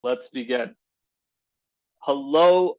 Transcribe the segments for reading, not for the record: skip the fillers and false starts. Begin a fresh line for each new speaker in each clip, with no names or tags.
Let's begin. Hello,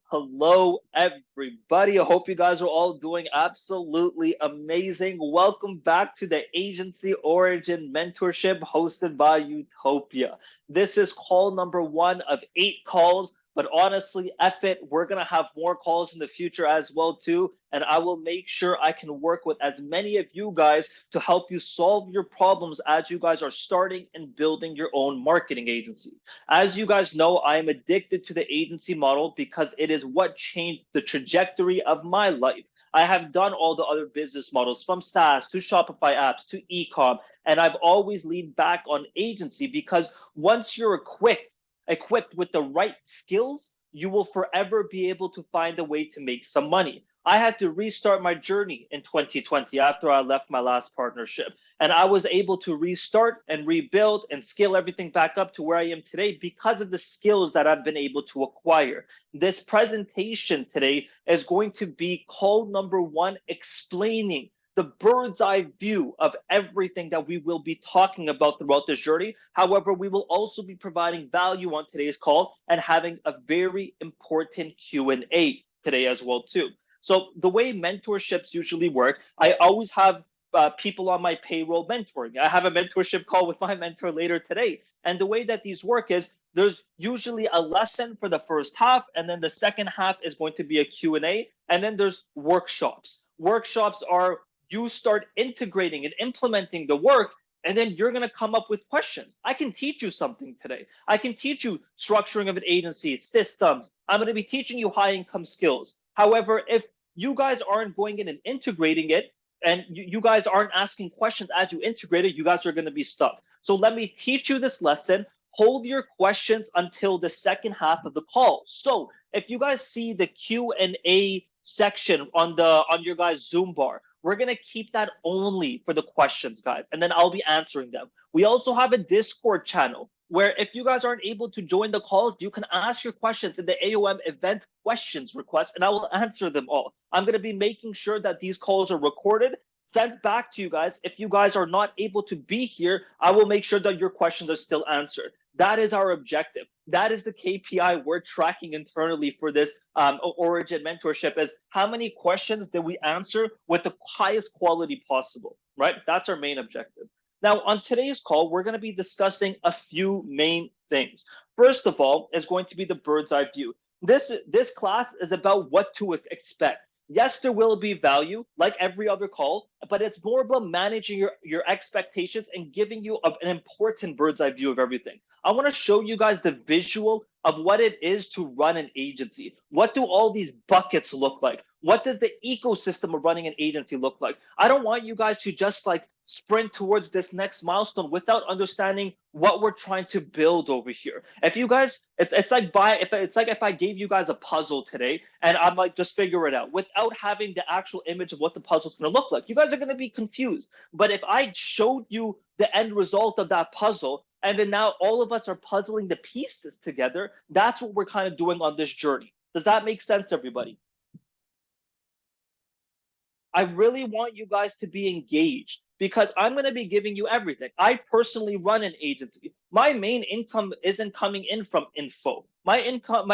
everybody. I hope you guys are all doing absolutely amazing. Welcome back to the Agency Origin Mentorship hosted by Utopia. This is call number 1 of 8 calls, but honestly, F it, we're going to have more calls in the future as well too, and I will make sure I can work with as many of you guys to help you solve your problems as you guys are starting and building your own marketing agency. As you guys know, I am addicted to the agency model because it is what changed the trajectory of my life. I have done all the other business models from SaaS to Shopify apps to Ecom, and I've always leaned back on agency because once you're equipped with the right skills, you will forever be able to find a way to make some money. I had to restart my journey in 2020 after I left my last partnership. And I was able to restart and rebuild and scale everything back up to where I am today because of the skills that I've been able to acquire. This presentation today is going to be call number 1, explaining the bird's eye view of everything that we will be talking about throughout this journey. However, we will also be providing value on today's call and having a very important Q&A today as well too. So the way mentorships usually work, I always have people on my payroll mentoring. I have a mentorship call with my mentor later today. And the way that these work is there's usually a lesson for the first half, and then the second half is going to be a Q&A, and then there's workshops. Workshops are you start integrating and implementing the work, and then you're going to come up with questions. I can teach you something today. I can teach you structuring of an agency, systems. I'm going to be teaching you high income skills. However, if you guys aren't going in and integrating it, and you guys aren't asking questions as you integrate it, you guys are going to be stuck. So let me teach you this lesson. Hold your questions until the second half of the call. So if you guys see the Q&A section on your guys' Zoom bar, we're going to keep that only for the questions, guys, and then I'll be answering them. We also have a Discord channel where if you guys aren't able to join the calls, you can ask your questions in the AOM event questions request, and I will answer them all. I'm going to be making sure that these calls are recorded, sent back to you guys. If you guys are not able to be here, I will make sure that your questions are still answered. That is our objective. That is the KPI we're tracking internally for this Origin mentorship, is how many questions did we answer with the highest quality possible, right? That's our main objective. Now, on today's call, we're going to be discussing a few main things. First of all, is going to be the bird's eye view. This class is about what to expect. Yes, there will be value like every other call, but it's more about managing your expectations and giving you an important bird's eye view of everything. I want to show you guys the visual of what it is to run an agency. What do all these buckets look like? What does the ecosystem of running an agency look like? I don't want you guys to just like sprint towards this next milestone without understanding what we're trying to build over here. If you guys, it's like if I gave you guys a puzzle today and I'm like, just figure it out without having the actual image of what the puzzle's going to look like. You guys are going to be confused. But if I showed you the end result of that puzzle, and then now all of us are puzzling the pieces together, that's what we're kind of doing on this journey. Does that make sense, everybody? I really want you guys to be engaged because I'm going to be giving you everything. I personally run an agency. My main income isn't coming in from info. My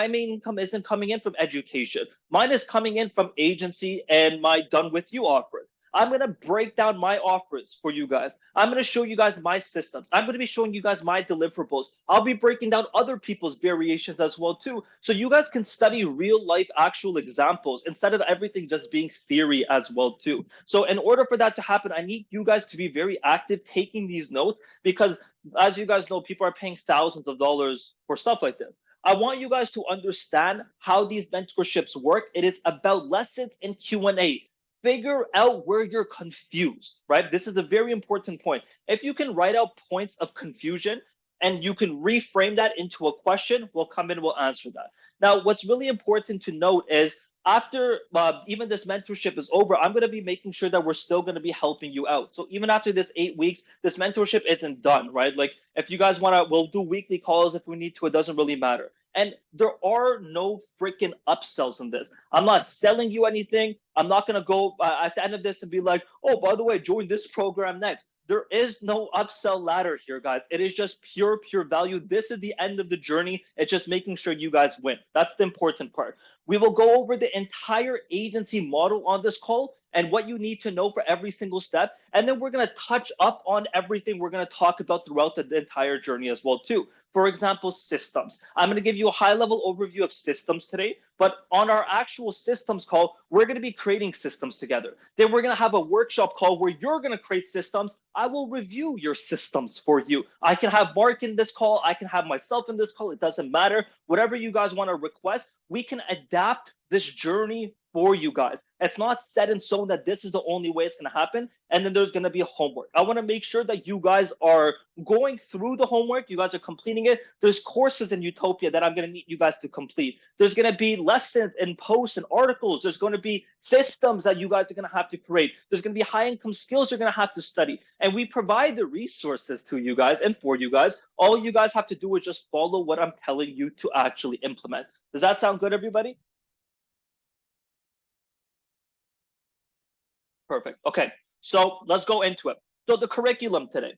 main income isn't coming in from education. Mine is coming in from agency and my done with you offer. I'm going to break down my offers for you guys. I'm going to show you guys my systems. I'm going to be showing you guys my deliverables. I'll be breaking down other people's variations as well too. So you guys can study real life actual examples instead of everything just being theory as well too. So in order for that to happen, I need you guys to be very active taking these notes because as you guys know, people are paying thousands of dollars for stuff like this. I want you guys to understand how these mentorships work. It is about lessons and Q&A. Figure out where you're confused, right? This is a very important point. If you can write out points of confusion and you can reframe that into a question, we'll come in, we'll answer that. Now, what's really important to note is after even this mentorship is over, I'm going to be making sure that we're still going to be helping you out. So even after this 8 weeks, this mentorship isn't done, right? Like if you guys want to, we'll do weekly calls if we need to, it doesn't really matter. And there are no freaking upsells in this. I'm not selling you anything. I'm not going to go at the end of this and be like, oh, by the way, join this program next. There is no upsell ladder here, guys. It is just pure value. This is the end of the journey. It's just making sure you guys win. That's the important part. We will go over the entire agency model on this call and what you need to know for every single step. And then we're going to touch up on everything we're going to talk about throughout the entire journey as well, too. For example, systems. I'm going to give you a high-level overview of systems today, but on our actual systems call, we're going to be creating systems together. Then we're going to have a workshop call where you're going to create systems. I will review your systems for you. I can have Mark in this call. I can have myself in this call. It doesn't matter. Whatever you guys want to request, we can adapt this journey for you guys. It's not set in stone that this is the only way it's going to happen. And then there's going to be homework. I want to make sure that you guys are going through the homework. You guys are completing it. There's courses in Utopia that I'm going to need you guys to complete. There's going to be lessons and posts and articles. There's going to be systems that you guys are going to have to create. There's going to be high income skills you're going to have to study. And we provide the resources to you guys and for you guys. All you guys have to do is just follow what I'm telling you to actually implement. Does that sound good, everybody? Perfect. Okay, so let's go into it. So the curriculum today.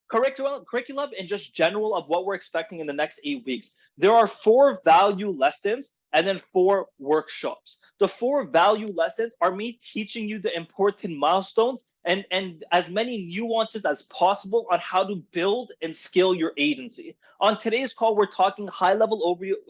Curriculum in just general of what we're expecting in the next 8 weeks. There are 4 value lessons and then 4 workshops. The 4 value lessons are me teaching you the important milestones and as many nuances as possible on how to build and scale your agency. On today's call, we're talking high-level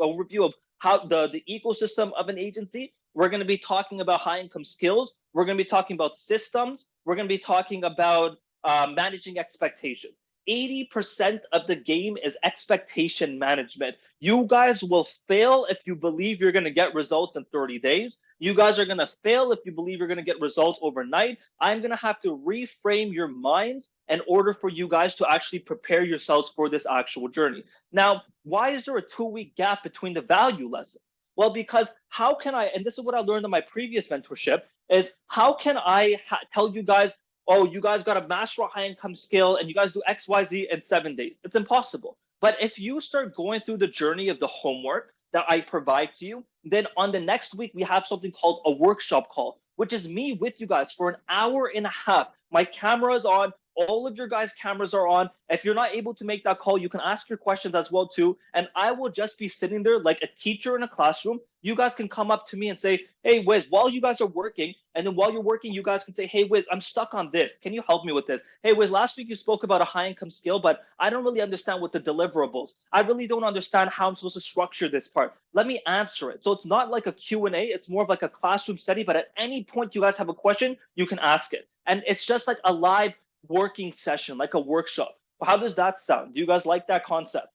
overview of how the ecosystem of an agency. We're going to be talking about high income skills. We're going to be talking about systems. We're going to be talking about managing expectations. 80% of the game is expectation management. You guys will fail if you believe you're going to get results in 30 days. You guys are going to fail if you believe you're going to get results overnight. I'm going to have to reframe your minds in order for you guys to actually prepare yourselves for this actual journey. Now, why is there a 2-week gap between the value lessons? Well, because how can I, and this is what I learned in my previous mentorship, is how can I tell you guys, oh, you guys got to master a high income skill and you guys do X, Y, Z in 7 days. It's impossible. But if you start going through the journey of the homework that I provide to you, then on the next week, we have something called a workshop call, which is me with you guys for an hour and a half. My camera is on. All of your guys' cameras are on. If you're not able to make that call, you can ask your questions as well too. And I will just be sitting there like a teacher in a classroom. You guys can come up to me and say, hey, Wiz, while you guys are working, and then while you're working, you guys can say, hey, Wiz, I'm stuck on this. Can you help me with this? Hey, Wiz, last week you spoke about a high income skill, but I don't really understand what the deliverables. I really don't understand how I'm supposed to structure this part. Let me answer it. So it's not like a Q&A. It's more of like a classroom setting, but at any point you guys have a question, you can ask it. And it's just like a live working session, like a workshop. How does that sound? Do you guys like that concept?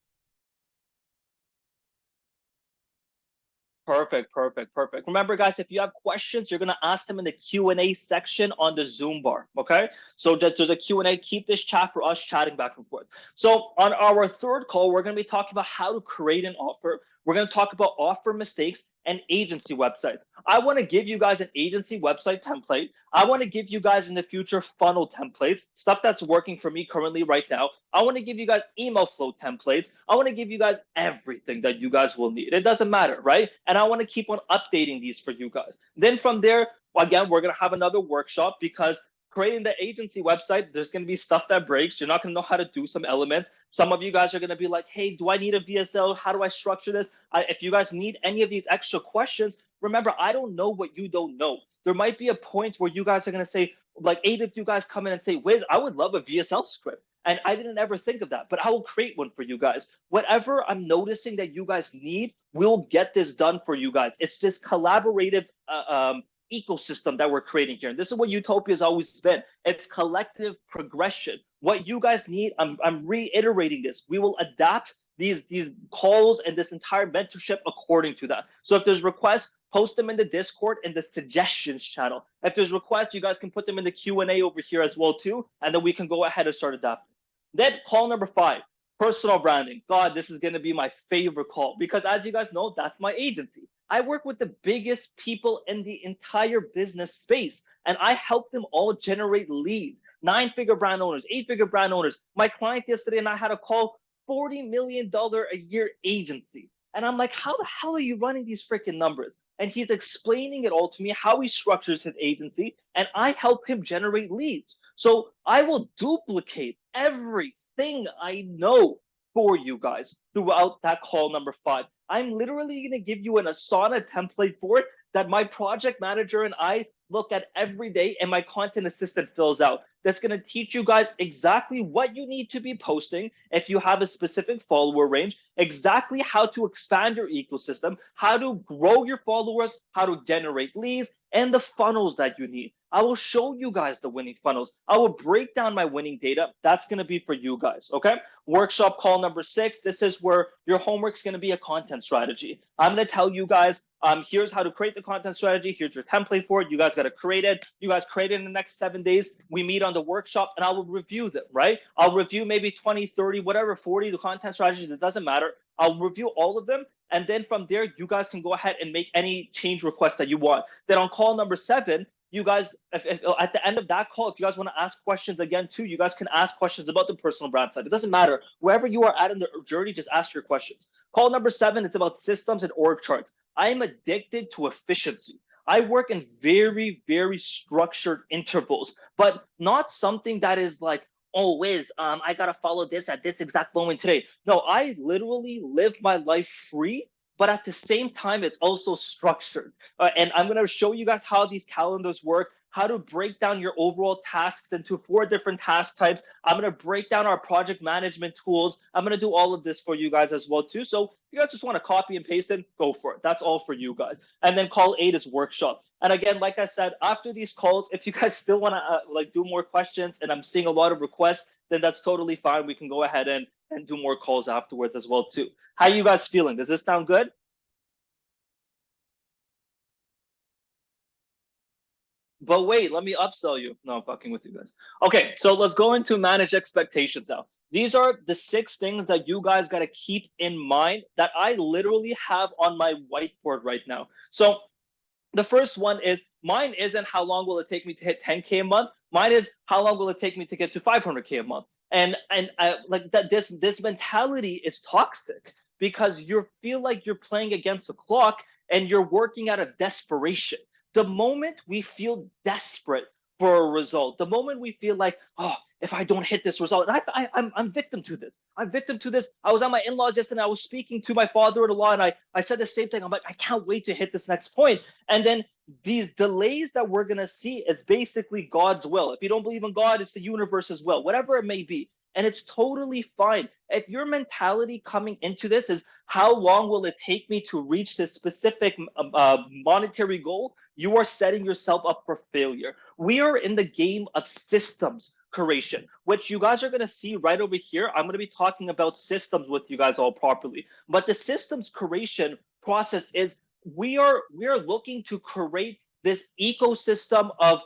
Perfect. Remember, guys, if you have questions, you're gonna ask them in the Q&A section on the Zoom bar. Okay, so just there's a Q&A. Keep this chat for us chatting back and forth. So on our third call, we're gonna be talking about how to create an offer. We're gonna talk about offer mistakes and agency websites. I want to give you guys an agency website template. I want to give you guys in the future funnel templates, stuff that's working for me currently right now. I want to give you guys email flow templates. I want to give you guys everything that you guys will need. It doesn't matter, right? And I want to keep on updating these for you guys. Then from there, again, we're going to have another workshop because creating the agency website, there's going to be stuff that breaks. You're not going to know how to do some elements. Some of you guys are going to be like, hey, do I need a VSL? How do I structure this? If you guys need any of these extra questions, remember, I don't know what you don't know. There might be a point where you guys are going to say, like 8 of you guys come in and say, Wiz, I would love a VSL script. And I didn't ever think of that, but I will create one for you guys. Whatever I'm noticing that you guys need, we'll get this done for you guys. It's this collaborative ecosystem that we're creating here. And this is what Utopia has always been. It's collective progression. What you guys need, I'm reiterating this. We will adapt these calls and this entire mentorship according to that. So if there's requests, post them in the Discord in the suggestions channel. If there's requests, you guys can put them in the Q&A over here as well too, and then we can go ahead and start adapting. Then call number 5, personal branding. God, this is going to be my favorite call because as you guys know, that's my agency. I work with the biggest people in the entire business space, and I help them all generate leads. 9-figure brand owners, 8-figure brand owners. My client yesterday and I had a call, $40 million a year agency. And I'm like, how the hell are you running these freaking numbers? And he's explaining it all to me, how he structures his agency, and I help him generate leads. So I will duplicate everything I know for you guys throughout that call number 5. I'm literally going to give you an Asana template for it that my project manager and I look at every day and my content assistant fills out. That's going to teach you guys exactly what you need to be posting if you have a specific follower range, exactly how to expand your ecosystem, how to grow your followers, how to generate leads, and the funnels that you need. I will show you guys the winning funnels. I will break down my winning data. That's going to be for you guys, okay? Workshop call number 6. This is where your homework's going to be a content strategy. I'm going to tell you guys, here's how to create the content strategy. Here's your template for it. You guys got to create it. You guys create it in the next 7 days. We meet on the workshop and I will review them, right? I'll review maybe 20, 30, whatever, 40, the content strategies. It doesn't matter. I'll review all of them. And then from there, you guys can go ahead and make any change requests that you want. Then on call number 7, you guys, if at the end of that call, if you guys want to ask questions again too, you guys can ask questions about the personal brand side. It doesn't matter. Wherever you are at in the journey, just ask your questions. Call number 7, it's about systems and org charts. I am addicted to efficiency. I work in very, very structured intervals, but not something that is like, oh, Wiz, I got to follow this at this exact moment today. No, I literally live my life free, but at the same time, it's also structured. And I'm going to show you guys how these calendars work, how to break down your overall tasks into 4 different task types. I'm going to break down our project management tools. I'm going to do all of this for you guys as well too. So if you guys just want to copy and paste it, go for it. That's all for you guys. And then call 8 is workshop. And again, like I said, after these calls, if you guys still want to like do more questions and I'm seeing a lot of requests, then that's totally fine. We can go ahead and do more calls afterwards as well too. How you guys feeling? Does this sound good? But wait, let me upsell you. No, I'm fucking with you guys. Okay, so let's go into manage expectations now. These are the 6 things that you guys got to keep in mind that I literally have on my whiteboard right now. So the first one is, mine isn't how long will it take me to hit 10K a month. Mine is how long will it take me to get to 500K a month. And like that, this mentality is toxic because you feel like you're playing against the clock and you're working out of desperation. The moment we feel desperate for a result, the moment we feel like, oh, if I don't hit this result, and I'm victim to this. I'm victim to this. I was at my in-laws yesterday. I was speaking to my father-in-law, and I said the same thing. I'm like, I can't wait to hit this next point. And then these delays that we're gonna see, it's basically God's will. If you don't believe in God, it's the universe's will, whatever it may be. And it's totally fine. If your mentality coming into this is how long will it take me to reach this specific monetary goal, you are setting yourself up for failure. We are in the game of systems creation, which you guys are going to see right over here. I'm going to be talking about systems with you guys all properly. But the systems creation process is we are looking to create this ecosystem of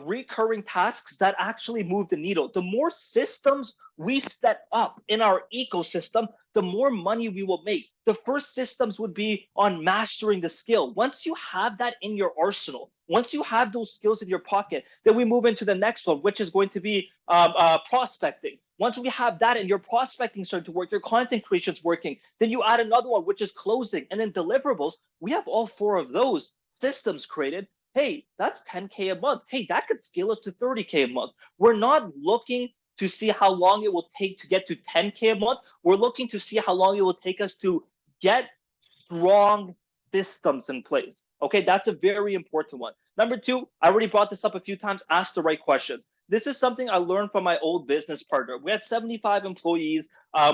recurring tasks that actually move the needle. The more systems we set up in our ecosystem, the more money we will make. The first systems would be on mastering the skill. Once you have that in your arsenal, once you have those skills in your pocket, then we move into the next one, which is going to be prospecting. Once we have that and your prospecting starting to work, your content creation is working, then you add another one, which is closing. And then deliverables, we have all 4 of those systems created. Hey, that's 10K a month. Hey, that could scale us to 30K a month. We're not looking to see how long it will take to get to 10K a month. We're looking to see how long it will take us to get strong systems in place. Okay, that's a very important one. Number 2, I already brought this up a few times, ask the right questions. This is something I learned from my old business partner. We had 75 employees.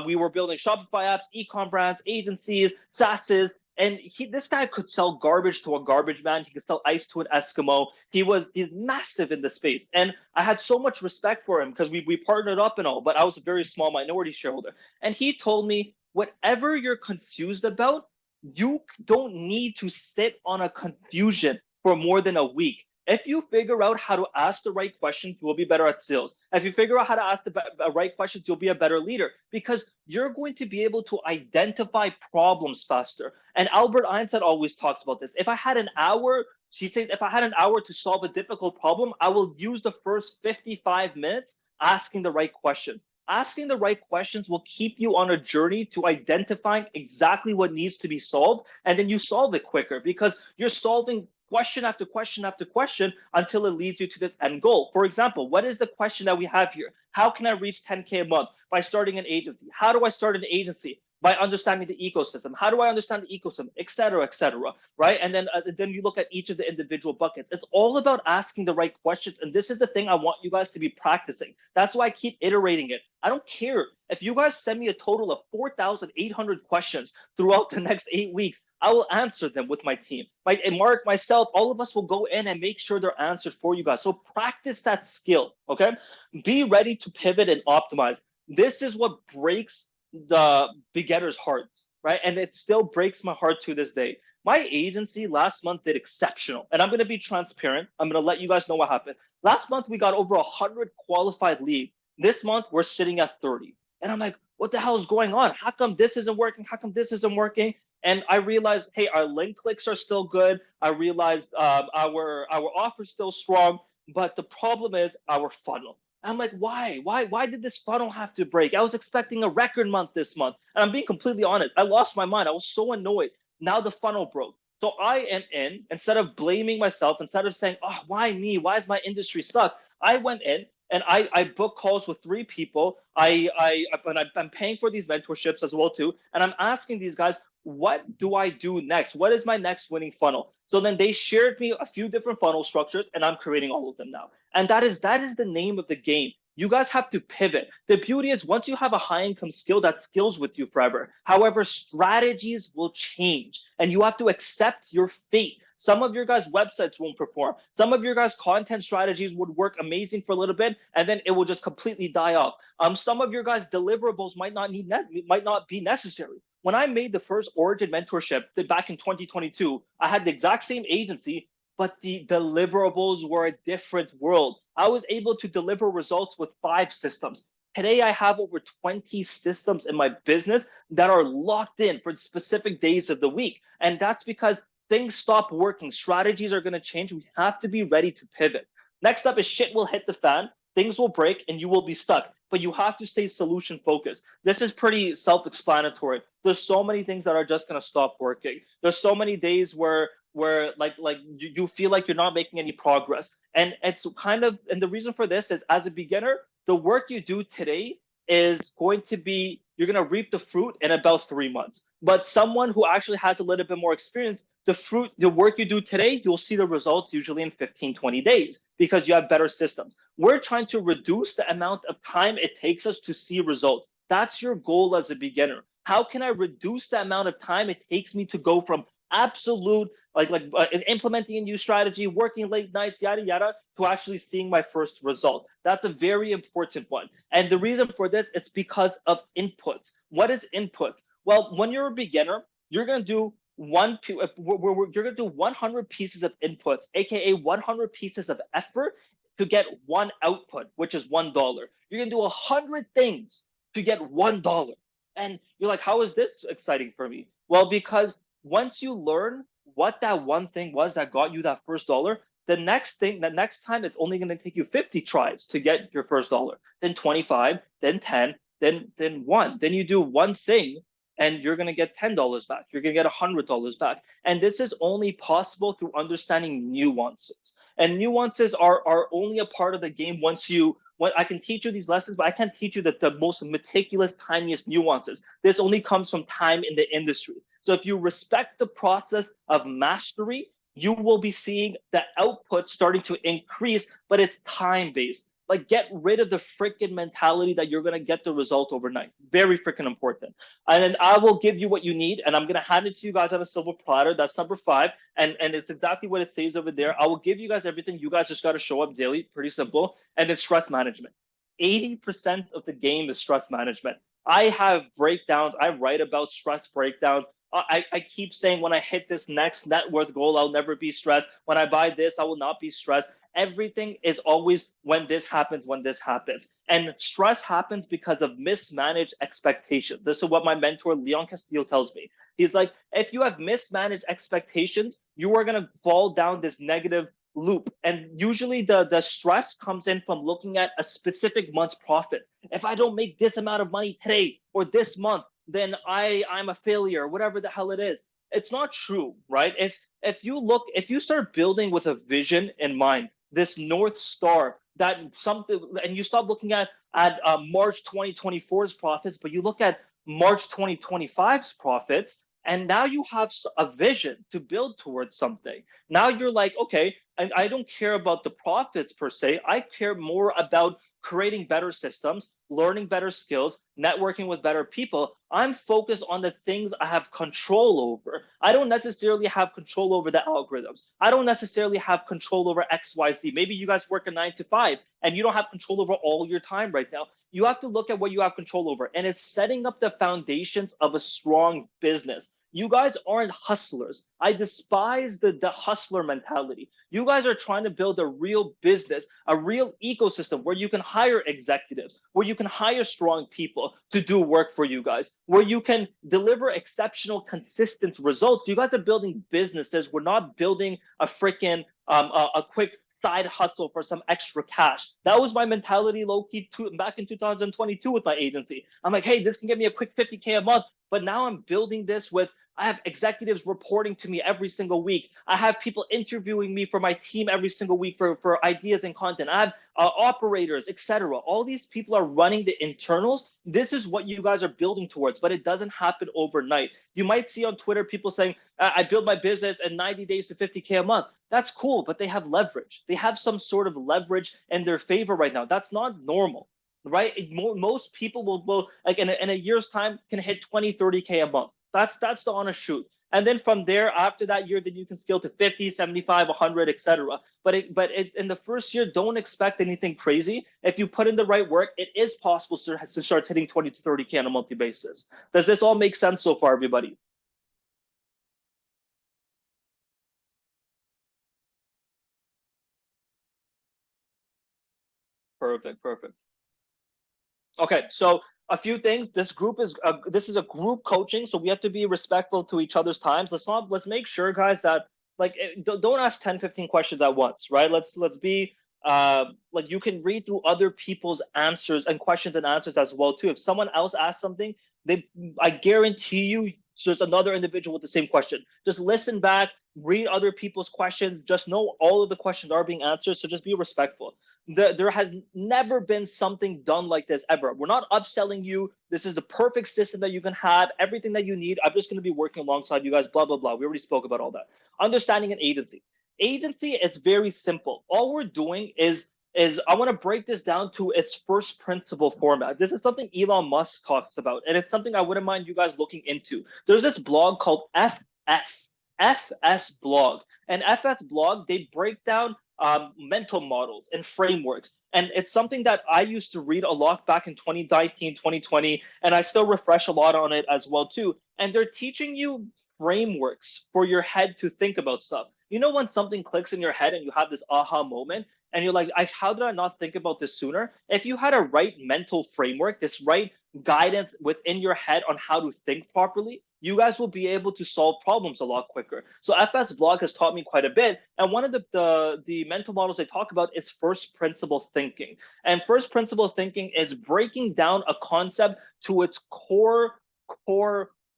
We were building Shopify apps, Ecom brands, agencies, SaaSes, and this guy could sell garbage to a garbage man. He could sell ice to an Eskimo. He's massive in the space. And I had so much respect for him because we partnered up and all, but I was a very small minority shareholder. And he told me, whatever you're confused about, you don't need to sit on a confusion for more than a week. If you figure out how to ask the right questions, you will be better at sales. If you figure out how to ask the right questions, you'll be a better leader because you're going to be able to identify problems faster. And Albert Einstein always talks about this. If I had an hour, he says, if I had an hour to solve a difficult problem, I will use the first 55 minutes asking the right questions. Asking the right questions will keep you on a journey to identifying exactly what needs to be solved, and then you solve it quicker because you're solving question after question after question until it leads you to this end goal. For example, what is the question that we have here? How can I reach 10K a month? By starting an agency. How do I start an agency? By understanding the ecosystem. How do I understand the ecosystem, et cetera, right? And then you look at each of the individual buckets. It's all about asking the right questions, and this is the thing I want you guys to be practicing. That's why I keep iterating it. I don't care if you guys send me a total of 4,800 questions throughout the next 8 weeks. I will answer them with my team. And Mark, myself, all of us will go in and make sure they're answered for you guys. So practice that skill, okay? Be ready to pivot and optimize. This is what breaks the beginner's hearts, right? And it still breaks my heart to this day. My agency last month did exceptional, and I'm going to be transparent. I'm going to let you guys know what happened. Last month, we got over 100 qualified leads. This month, we're sitting at 30. And I'm like, what the hell is going on? How come this isn't working? How come this isn't working? And I realized, hey, our link clicks are still good. I realized our offer is still strong, but the problem is our funnel. I'm like, why did this funnel have to break? I was expecting a record month this month. And I'm being completely honest. I lost my mind. I was so annoyed. Now the funnel broke. So I am in, instead of blaming myself, instead of saying, oh, why me? Why does my industry suck? I went in and I booked calls with 3 people. I'm paying for these mentorships as well too. And I'm asking these guys, what do I do next? What is my next winning funnel? So then they shared me a few different funnel structures, and I'm creating all of them now. And that is the name of the game. You guys have to pivot. The beauty is once you have a high income skill, that skills with you forever. However, strategies will change and you have to accept your fate. Some of your guys' websites won't perform. Some of your guys' content strategies would work amazing for a little bit, and then it will just completely die off. Some of your guys' deliverables might not be necessary. When I made the first Origin mentorship back in 2022, I had the exact same agency, but the deliverables were a different world. I was able to deliver results with 5 systems. Today, I have over 20 systems in my business that are locked in for specific days of the week. And that's because things stop working. Strategies are going to change. We have to be ready to pivot. Next up is shit will hit the fan. Things will break and you will be stuck. But you have to stay solution focused. This is pretty self-explanatory. There's so many things that are just going to stop working. There's so many days where you feel like you're not making any progress. And it's kind of, and the reason for this is as a beginner, the work you do today is going to be, you're going to reap the fruit in about 3 months. But someone who actually has a little bit more experience, the work you do today, you'll see the results usually in 15, 20 days because you have better systems. We're trying to reduce the amount of time it takes us to see results. That's your goal as a beginner. How can I reduce the amount of time it takes me to go from absolute implementing a new strategy, working late nights, yada yada, to actually seeing my first result? That's a very important one. And the reason for this is because of inputs. What is inputs? Well, when you're a beginner, you're gonna do 100 pieces of inputs, aka 100 pieces of effort to get 1 output, which is $1. You're gonna do 100 things to get $1. And you're like, how is this exciting for me? Well, because once you learn what that one thing was that got you that first dollar, the next time it's only going to take you 50 tries to get your first dollar, then 25, then 10, then 1. Then you do one thing and you're going to get $10 back. You're going to get $100 back. And this is only possible through understanding nuances. And nuances are only a part of the game once I can teach you these lessons, but I can't teach you the most meticulous, tiniest nuances. This only comes from time in the industry. So if you respect the process of mastery, you will be seeing the output starting to increase, but it's time-based. Like, get rid of the freaking mentality that you're going to get the result overnight. Very freaking important. And then I will give you what you need, and I'm going to hand it to you guys on a silver platter. That's number 5. And it's exactly what it says over there. I will give you guys everything. You guys just got to show up daily. Pretty simple. And then stress management. 80% of the game is stress management. I have breakdowns. I write about stress breakdowns. I keep saying when I hit this next net worth goal, I'll never be stressed. When I buy this, I will not be stressed. Everything is always when this happens. And stress happens because of mismanaged expectations. This is what my mentor, Leon Castillo, tells me. He's like, if you have mismanaged expectations, you are going to fall down this negative loop. And usually the stress comes in from looking at a specific month's profit. If I don't make this amount of money today or this month, then I'm a failure, whatever the hell it is. It's not true, right? If you start building with a vision in mind, this North Star, that something, and you stop looking at March 2024's profits, but you look at March 2025's profits, and now you have a vision to build towards something. Now you're like, okay, I don't care about the profits per se. I care more about creating better systems, learning better skills, networking with better people. I'm focused on the things I have control over. I don't necessarily have control over the algorithms. I don't necessarily have control over XYZ. Maybe you guys work a 9 to 5 and you don't have control over all your time right now. You have to look at what you have control over, and it's setting up the foundations of a strong business. You guys aren't hustlers. I despise the hustler mentality. You guys are trying to build a real business, a real ecosystem where you can hire executives, where you can hire strong people to do work for you guys, where you can deliver exceptional, consistent results. You guys are building businesses. We're not building a freaking a quick side hustle for some extra cash. That was my mentality low-key back in 2022 with my agency. I'm like, hey, this can get me a quick 50K a month. But now I'm building this with, I have executives reporting to me every single week. I have people interviewing me for my team every single week for ideas and content. I have operators, etc. All these people are running the internals. This is what you guys are building towards, but it doesn't happen overnight. You might see on Twitter people saying, I built my business in 90 days to 50K a month. That's cool, but they have leverage. They have some sort of leverage in their favor right now. That's not normal, right? Most people will like in a year's time can hit 20, 30K a month. That's the honest truth. And then from there, after that year, then you can scale to 50, 75, 100, etc. But in the first year, don't expect anything crazy. If you put in the right work, it is possible to start hitting 20 to 30K on a monthly basis. Does this all make sense so far, everybody? Perfect, perfect. Okay, so a few things. This is a group coaching, so we have to be respectful to each other's times. Let's make sure, guys, that like don't ask 10, 15 questions at once, right? Let's be like you can read through other people's answers and questions and answers as well too. If someone else asks something, they I guarantee you there's another individual with the same question. Just listen back, read other people's questions. Just know all of the questions are being answered. So just be respectful. There has never been something done like this ever. We're not upselling you. This is the perfect system that you can have, everything that you need. I'm just going to be working alongside you guys, blah, blah, blah. We already spoke about all that. Understanding an agency. Agency is very simple. All we're doing is I want to break this down to its first principle format. This is something Elon Musk talks about, and it's something I wouldn't mind you guys looking into. There's this blog called FS blog, and FS blog, they break down mental models and frameworks. And it's something that I used to read a lot back in 2019, 2020, and I still refresh a lot on it as well too. And they're teaching you frameworks for your head to think about stuff. You know when something clicks in your head and you have this aha moment and you're like, how did I not think about this sooner? If you had a right mental framework, this right guidance within your head on how to think properly, you guys will be able to solve problems a lot quicker. So FS blog has taught me quite a bit. And one of the mental models they talk about is first principle thinking. And first principle thinking is breaking down a concept to its core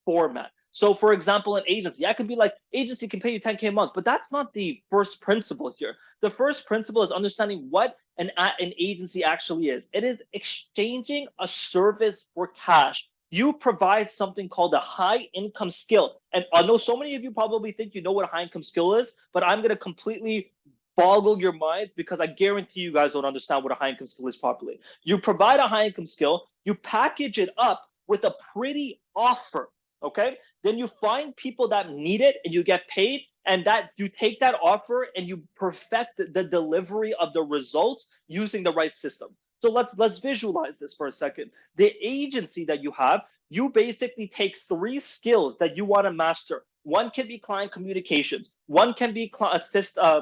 format. So for example, an agency, I could be like, agency can pay you 10K a month, but that's not the first principle here. The first principle is understanding what an agency actually is. It is exchanging a service for cash. You provide something called a high income skill. And I know so many of you probably think you know what a high income skill is, but I'm going to completely boggle your minds because I guarantee you guys don't understand what a high income skill is properly. You provide a high income skill, you package it up with a pretty offer. Okay, then you find people that need it and you get paid, and that you take that offer and you perfect the delivery of the results using the right system. So let's visualize this for a second. The agency that you have, you basically take 3 skills that you want to master. One can be client communications, one can be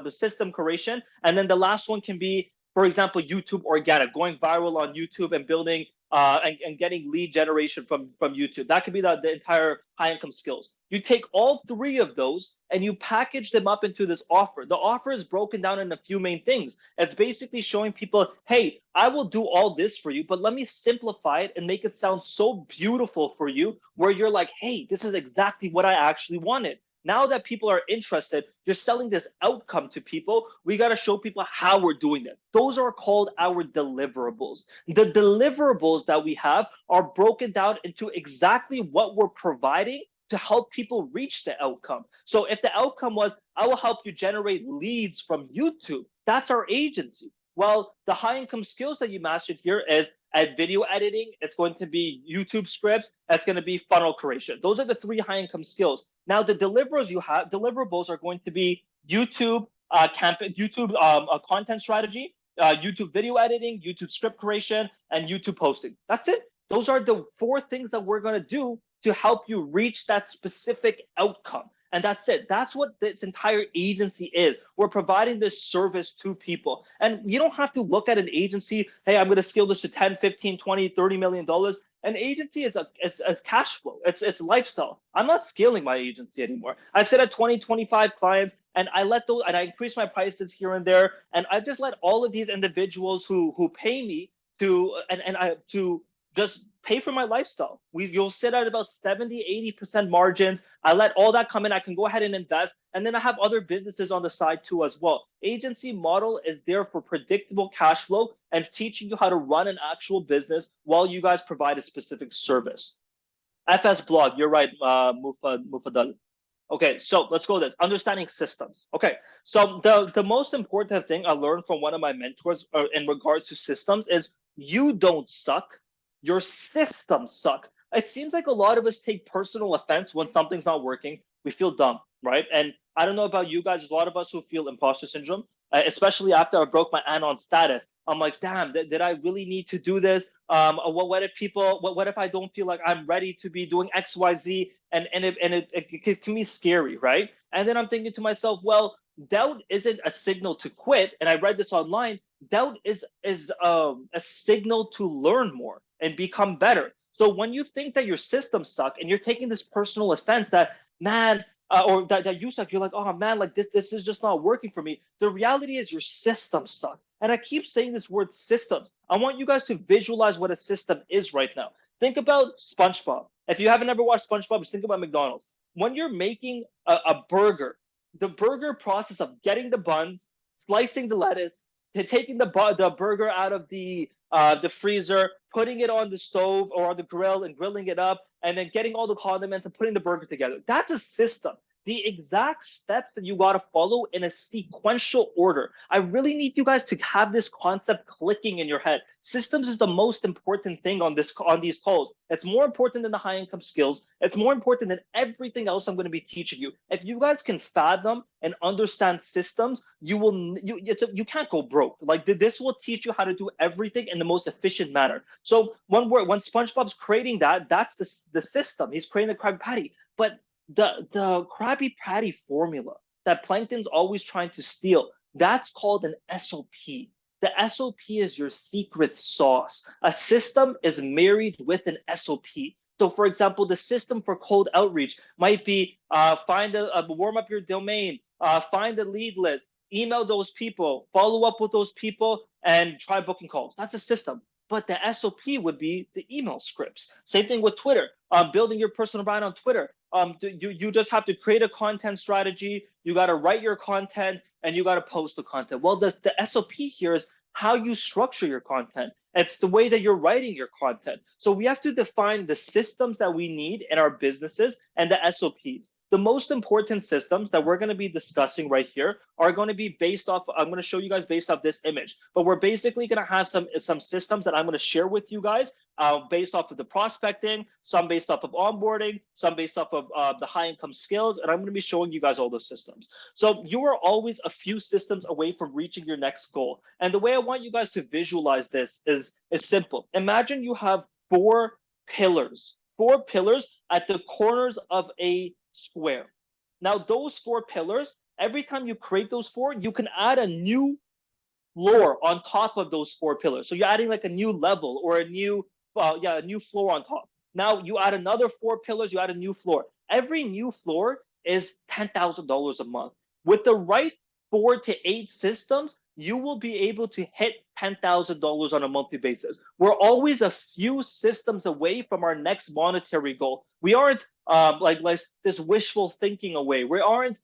system creation, and then the last one can be, for example, YouTube organic, going viral on YouTube and building and getting lead generation from YouTube. That could be the entire high income skills. You take all three of those and you package them up into this offer. The offer is broken down in a few main things. It's basically showing people, hey, I will do all this for you, but let me simplify it and make it sound so beautiful for you where you're like, hey, this is exactly what I actually wanted. Now that people are interested, you're selling this outcome to people. We got to show people how we're doing this. Those are called our deliverables. The deliverables that we have are broken down into exactly what we're providing to help people reach the outcome. So if the outcome was, I will help you generate leads from YouTube, that's our agency. Well, the high income skills that you mastered here is at video editing, it's going to be YouTube scripts, it's going to be funnel creation. Those are the three high income skills. Now the deliverables are going to be YouTube YouTube content strategy, YouTube video editing, YouTube script creation, and YouTube posting. That's it. Those are the four things that we're going to do to help you reach that specific outcome. And that's it. That's what this entire agency is. We're providing this service to people. And you don't have to look at an agency, hey, I'm going to scale this to 10, 15, 20, $30 million. An agency is a cash flow. It's lifestyle. I'm not scaling my agency anymore. I sit at 20, 25 clients, and I increase my prices here and there. And I just let all of these individuals who pay me to just pay for my lifestyle. You'll sit at about 70, 80% margins. I let all that come in. I can go ahead and invest. And then I have other businesses on the side too as well. Agency model is there for predictable cash flow and teaching you how to run an actual business while you guys provide a specific service. FS blog, you're right, Mufadal. Okay, so let's go this. Understanding systems. Okay, so the most important thing I learned from one of my mentors in regards to systems is you don't suck. Your systems suck. It seems like a lot of us take personal offense when something's not working. We feel dumb, right? And I don't know about you guys. There's a lot of us who feel imposter syndrome, especially after I broke my Anon status. I'm like, damn, did I really need to do this? What if people? What if I don't feel like I'm ready to be doing X, Y, Z? And it can be scary, right? And then I'm thinking to myself, well, doubt isn't a signal to quit. And I read this online. Doubt is a signal to learn more and become better. So when you think that your systems suck and you're taking this personal offense that, man, or that you suck, you're like, oh man, like this is just not working for me. The reality is your systems suck. And I keep saying this word systems. I want you guys to visualize what a system is right now. Think about SpongeBob. If you haven't ever watched SpongeBob, just think about McDonald's. When you're making a burger, the burger process of getting the buns, slicing the lettuce, taking the burger out of the freezer, putting it on the stove or on the grill and grilling it up, and then getting all the condiments and putting the burger together. That's a system. The exact steps that you got to follow in a sequential order. I really need you guys to have this concept clicking in your head. Systems is the most important thing on these calls. It's more important than the high income skills. It's more important than everything else I'm going to be teaching you. If you guys can fathom and understand systems, you can't go broke. Like this will teach you how to do everything in the most efficient manner. So when SpongeBob's creating that's the system. He's creating the Krabby Patty, but the Krabby Patty formula that Plankton's always trying to steal, that's called an SOP. The SOP is your secret sauce. A system is married with an SOP. So for example, the system for cold outreach might be warm up your domain, find a lead list, email those people, follow up with those people, and try booking calls. That's a system. But the SOP would be the email scripts. Same thing with Twitter, building your personal brand on Twitter. You just have to create a content strategy. You got to write your content and you got to post the content. Well, the SOP here is how you structure your content. It's the way that you're writing your content. So we have to define the systems that we need in our businesses and the SOPs. The most important systems that we're going to be discussing right here are going to be based off, I'm going to show you guys based off this image, but we're basically going to have some systems that I'm going to share with you guys based off of the prospecting, some based off of onboarding, some based off of the high income skills, and I'm going to be showing you guys all those systems. So you are always a few systems away from reaching your next goal. And the way I want you guys to visualize this is simple. Imagine you have four pillars at the corners of a square. Now, those four pillars, every time you create those four, you can add a new floor on top of those four pillars. So you're adding like a new level or a new a new floor on top. Now you add another 4 pillars, you add a new floor. Every new floor is $10,000 a month. With the right 4 to 8 systems, you will be able to hit $10,000 on a monthly basis. We're always a few systems away from our next monetary goal. We aren't like this wishful thinking away. We aren't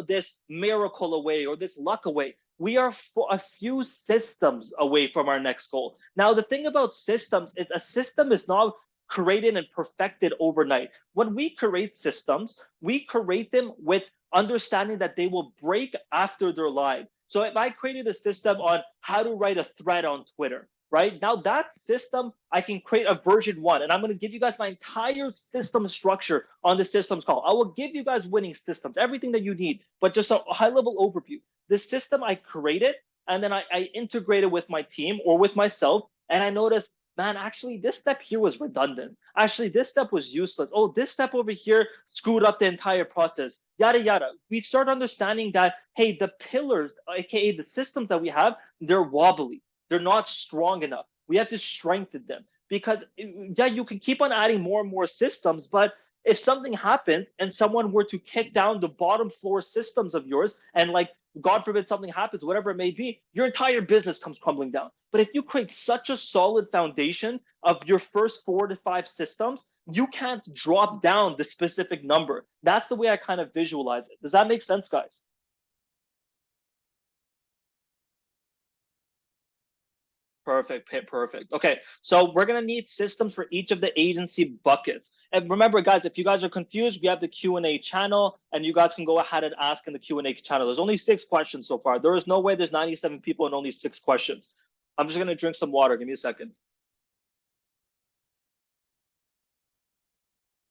this miracle away or this luck away. We are a few systems away from our next goal. Now, the thing about systems is a system is not created and perfected overnight. When we create systems, we create them with understanding that they will break after they're live. So if I created a system on how to write a thread on Twitter, right? Now that system, I can create a version 1, and I'm going to give you guys my entire system structure on the systems call. I will give you guys winning systems, everything that you need, but just a high level overview. The system I created, and then I integrated with my team or with myself, and I noticed, man, actually this step here was redundant. Actually, this step was useless. Oh, this step over here screwed up the entire process, yada, yada. We start understanding that, hey, the pillars, aka the systems that we have, they're wobbly. They're not strong enough. We have to strengthen them because, yeah, you can keep on adding more and more systems, but if something happens and someone were to kick down the bottom floor systems of yours and like, God forbid something happens, whatever it may be, your entire business comes crumbling down. But if you create such a solid foundation of your first 4 to 5 systems, you can't drop down the specific number. That's the way I kind of visualize it. Does that make sense, guys? Perfect, perfect. Okay, so we're gonna need systems for each of the agency buckets. And remember, guys, if you guys are confused, we have the Q&A channel, and you guys can go ahead and ask in the Q&A channel. There's only 6 questions so far. There is no way there's 97 people and only 6 questions. I'm just gonna drink some water. Give me a second.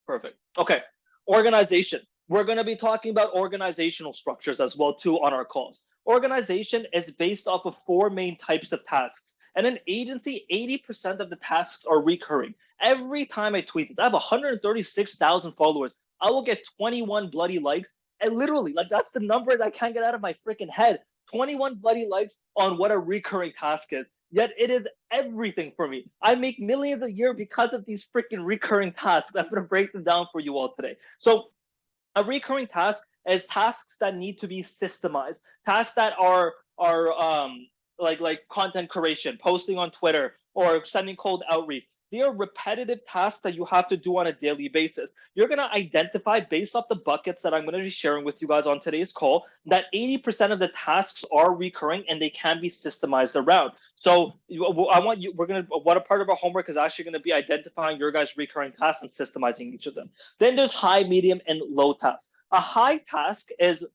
Perfect. Okay, organization. We're going to be talking about organizational structures as well too on our calls. Organization is based off of 4 main types of tasks. And an agency, 80% of the tasks are recurring. Every time I tweet this, I have 136,000 followers. I will get 21 bloody likes. And literally, like that's the number that I can't get out of my freaking head. 21 bloody likes on what a recurring task is. Yet it is everything for me. I make millions a year because of these freaking recurring tasks. I'm going to break them down for you all today. So a recurring task is tasks that need to be systemized, tasks that are like content creation, posting on Twitter, or sending cold outreach. They are repetitive tasks that you have to do on a daily basis. You're going to identify based off the buckets that I'm going to be sharing with you guys on today's call that 80% of the tasks are recurring and they can be systemized around. So I want you, we're going to, what a part of our homework is actually going to be identifying your guys' recurring tasks and systemizing each of them. Then there's high, medium, and low tasks. A high task is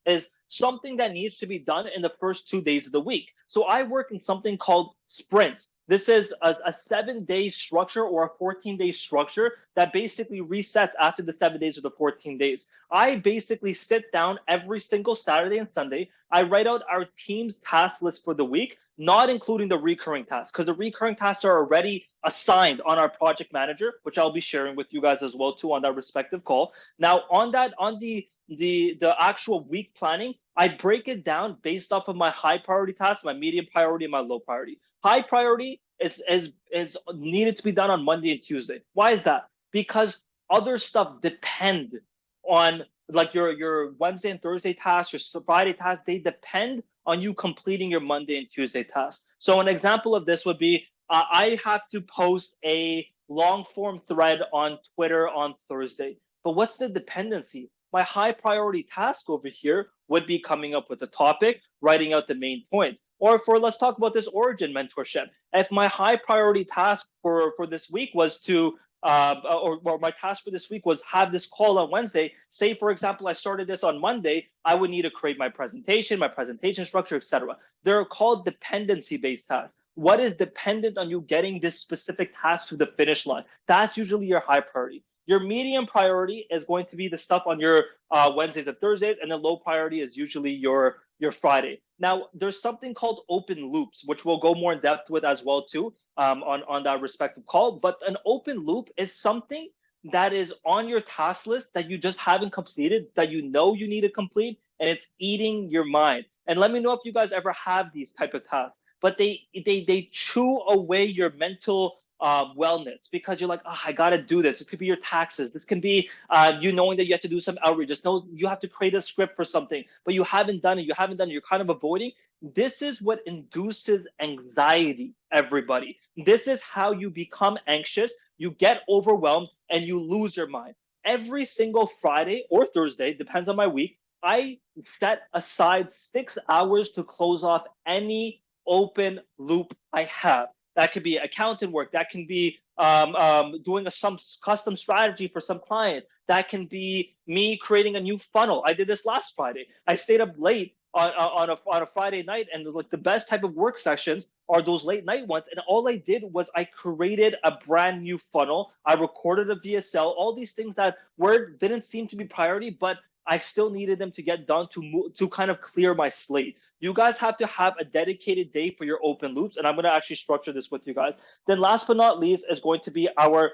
something that needs to be done in the first 2 days of the week. So I work in something called sprints. This is a 7-day structure or a 14-day structure that basically resets after the 7 days or the 14 days. I basically sit down every single Saturday and Sunday. I write out our team's task list for the week, not including the recurring tasks, because the recurring tasks are already assigned on our project manager, which I'll be sharing with you guys as well too on that respective call. Now on the actual week planning, I break it down based off of my high priority tasks, my medium priority, and my low priority. High priority is needed to be done on Monday and Tuesday. Why is that? Because other stuff depend on like your Wednesday and Thursday tasks, your Friday tasks, they depend on you completing your Monday and Tuesday tasks. So an example of this would be I have to post a long form thread on Twitter on Thursday. But what's the dependency? My high priority task over here would be coming up with a topic, writing out the main point. Or let's talk about this Origin mentorship. If my high priority task for this week was to, or my task for this week was have this call on Wednesday, say for example, I started this on Monday, I would need to create my presentation structure, etc. They're called dependency-based tasks. What is dependent on you getting this specific task to the finish line? That's usually your high priority. Your medium priority is going to be the stuff on your Wednesdays and Thursdays, and the low priority is usually your Friday. Now, there's something called open loops, which we'll go more in depth with as well too on that respective call. But an open loop is something that is on your task list that you just haven't completed, that you know you need to complete, and it's eating your mind. And let me know if you guys ever have these type of tasks. But they chew away your mental wellness, because you're like, oh, I got to do this. It could be your taxes. This can be you knowing that you have to do some outreach. Just know you have to create a script for something, but you haven't done it. You haven't done it. You're kind of avoiding. This is what induces anxiety, everybody. This is how you become anxious, you get overwhelmed, and you lose your mind. Every single Friday or Thursday, depends on my week, I set aside 6 hours to close off any open loop I have. That could be accountant work. That can be doing some custom strategy for some client. That can be me creating a new funnel. I did this last Friday. I stayed up late on a Friday night, and like the best type of work sessions are those late night ones. And all I did was I created a brand new funnel. I recorded a VSL. All these things that didn't seem to be priority, but I still needed them to get done to kind of clear my slate. You guys have to have a dedicated day for your open loops, and I'm going to actually structure this with you guys. Then last but not least is going to be our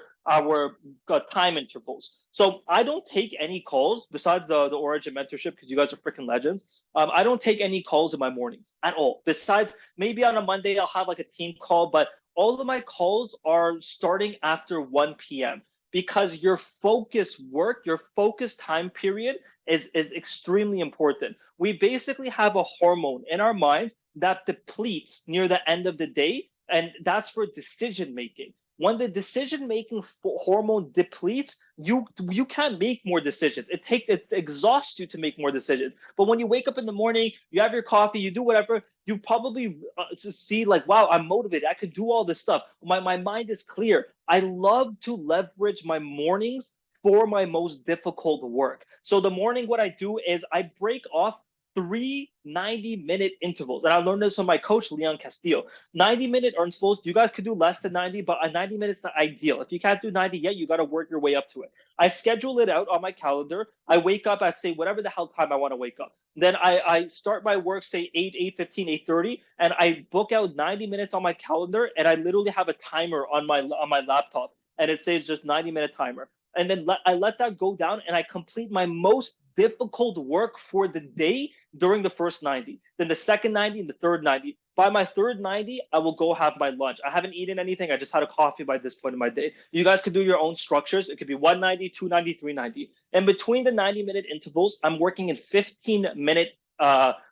time intervals. So I don't take any calls besides the Origin mentorship, because you guys are freaking legends. I don't take any calls in my mornings at all. Besides maybe on a Monday I'll have like a team call, but all of my calls are starting after 1 p.m. because your focus work, your focus time period is extremely important. We basically have a hormone in our minds that depletes near the end of the day, and that's for decision making. When the decision making hormone depletes, you can't make more decisions. It exhausts you to make more decisions. But when you wake up in the morning, you have your coffee, you do whatever, you probably see like, wow, I'm motivated. I could do all this stuff. My mind is clear. I love to leverage my mornings for my most difficult work. So the morning, what I do is I break off 3 90-minute intervals. And I learned this from my coach, Leon Castillo. 90-minute intervals, you guys could do less than 90, but a 90 minutes is not ideal. If you can't do 90 yet, you got to work your way up to it. I schedule it out on my calendar. I wake up at, say, whatever the hell time I want to wake up. Then I start my work, say 8:15, 8:30, and I book out 90 minutes on my calendar, and I literally have a timer on my laptop, and it says just 90-minute timer. And then I let that go down, and I complete my most difficult work for the day during the first 90, then the second 90, and the third 90. By my third 90, I will go have my lunch. I haven't eaten anything. I just had a coffee by this point in my day. You guys could do your own structures. It could be 190, 290, 390. And between the 90-minute intervals, I'm working in 15-minute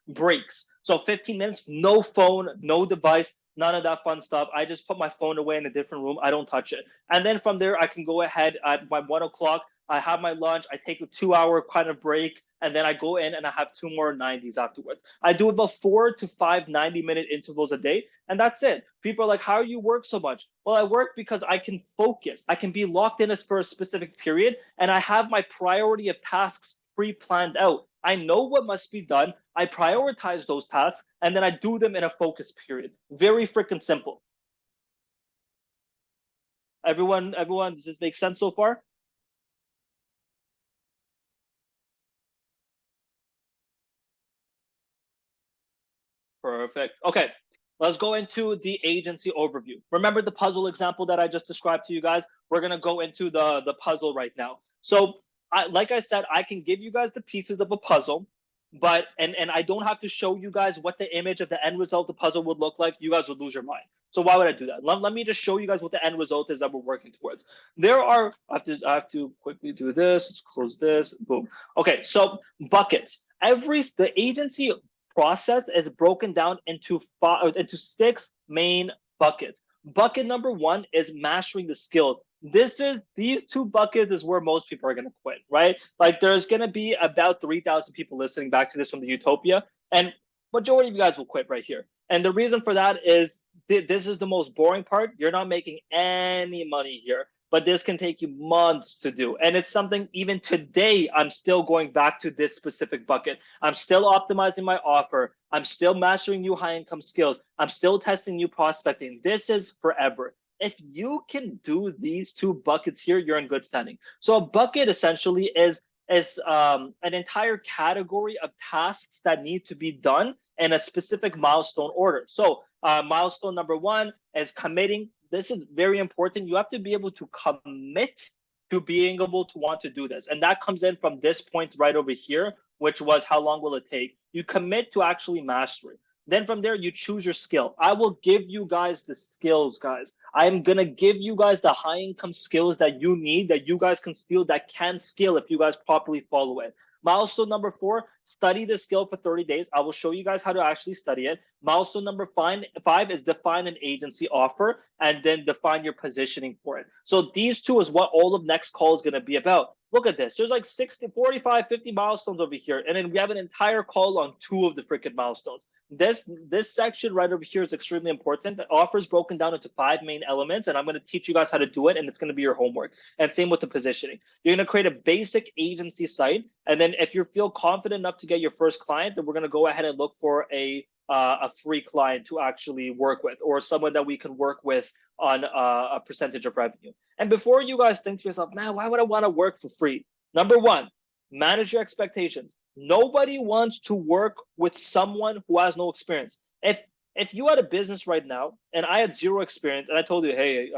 breaks. So 15 minutes, no phone, no device, none of that fun stuff. I just put my phone away in a different room. I don't touch it. And then from there, I can go ahead at my 1 o'clock. I have my lunch. I take a 2-hour kind of break, and then I go in and I have 2 more 90s afterwards. I do about 4 to 5 90-minute intervals a day, and that's it. People are like, how do you work so much? Well, I work because I can focus. I can be locked in as for a specific period, and I have my priority of tasks pre-planned out. I know what must be done. I prioritize those tasks, and then I do them in a focus period. Very freaking simple. Everyone, does this make sense so far? Perfect. Okay, let's go into the agency overview. Remember the puzzle example that I just described to you guys? We're going to go into the puzzle right now. So like I said, I can give you guys the pieces of a puzzle, but and I don't have to show you guys what the image of the end result of the puzzle would look like. You guys would lose your mind. So why would I do that? Let me just show you guys what the end result is that we're working towards. I have to quickly do this. Let's close this. Boom. Okay, so buckets. The agency process is broken down into 6 main buckets. Bucket number 1 is mastering the skills. These 2 buckets is where most people are going to quit, right? Like there's going to be about 3,000 people listening back to this from the Utopia, and majority of you guys will quit right here. And the reason for that is this is the most boring part. You're not making any money here, but this can take you months to do. And it's something even today, I'm still going back to this specific bucket. I'm still optimizing my offer. I'm still mastering new high income skills. I'm still testing new prospecting. This is forever. If you can do these 2 buckets here, you're in good standing. So a bucket essentially is an entire category of tasks that need to be done in a specific milestone order. So milestone number 1 is committing. This is very important. You have to be able to commit to being able to want to do this. And that comes in from this point right over here, which was how long will it take? You commit to actually mastery. Then from there, you choose your skill. I will give you guys the skills, guys. I am going to give you guys the high income skills that you need, that you guys can steal, that can scale if you guys properly follow it. Milestone number 4, study the skill for 30 days. I will show you guys how to actually study it. Milestone number 5 is define an agency offer and then define your positioning for it. So these two is what all of next call is going to be about. Look at this. There's like 60, 45, 50 milestones over here. And then we have an entire call on 2 of the freaking milestones. This section right over here is extremely important. The offer is broken down into 5 main elements, and I'm going to teach you guys how to do it, and it's going to be your homework. And same with the positioning. You're going to create a basic agency site, and then if you feel confident enough to get your first client, then we're going to go ahead and look for a free client to actually work with, or someone that we can work with on a percentage of revenue. And before you guys think to yourself, man, why would I want to work for free? Number 1, manage your expectations. Nobody wants to work with someone who has no experience. If you had a business right now and I had 0 experience and I told you, hey,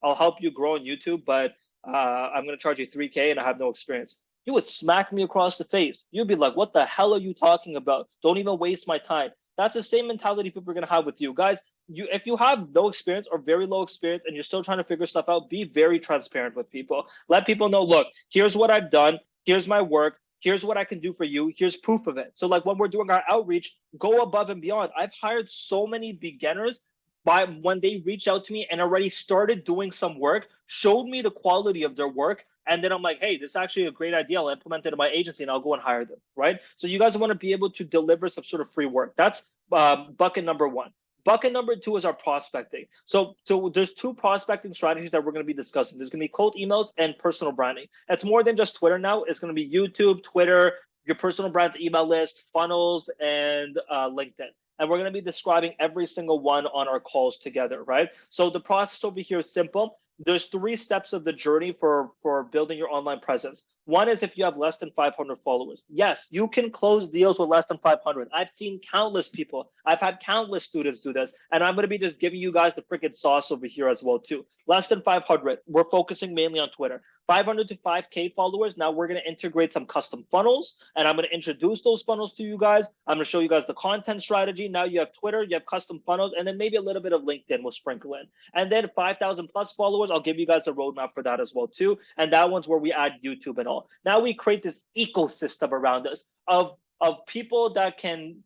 I'll help you grow on YouTube, but I'm going to charge you $3K and I have no experience, you would smack me across the face. You'd be like, what the hell are you talking about? Don't even waste my time. That's the same mentality people are going to have with you. Guys, if you have no experience or very low experience and you're still trying to figure stuff out, be very transparent with people. Let people know, look, here's what I've done. Here's my work. Here's what I can do for you. Here's proof of it. So like when we're doing our outreach, go above and beyond. I've hired so many beginners by when they reached out to me and already started doing some work, showed me the quality of their work. And then I'm like, hey, this is actually a great idea. I'll implement it in my agency and I'll go and hire them, right? So you guys want to be able to deliver some sort of free work. That's bucket number 1. Bucket number 2 is our prospecting. So there's 2 prospecting strategies that we're going to be discussing. There's going to be cold emails and personal branding. It's more than just Twitter now. It's going to be YouTube, Twitter, your personal brand's email list, funnels, and LinkedIn. And we're going to be describing every single one on our calls together, right? So the process over here is simple. There's 3 steps of the journey for building your online presence. One is if you have less than 500 followers. Yes, you can close deals with less than 500. I've seen countless people. I've had countless students do this. And I'm going to be just giving you guys the freaking sauce over here as well too. Less than 500. We're focusing mainly on Twitter. 500 to 5K followers. Now we're going to integrate some custom funnels. And I'm going to introduce those funnels to you guys. I'm going to show you guys the content strategy. Now you have Twitter, you have custom funnels, and then maybe a little bit of LinkedIn will sprinkle in. And then 5,000 plus followers, I'll give you guys a roadmap for that as well too. And that one's where we add YouTube and all. Now we create this ecosystem around us of people that can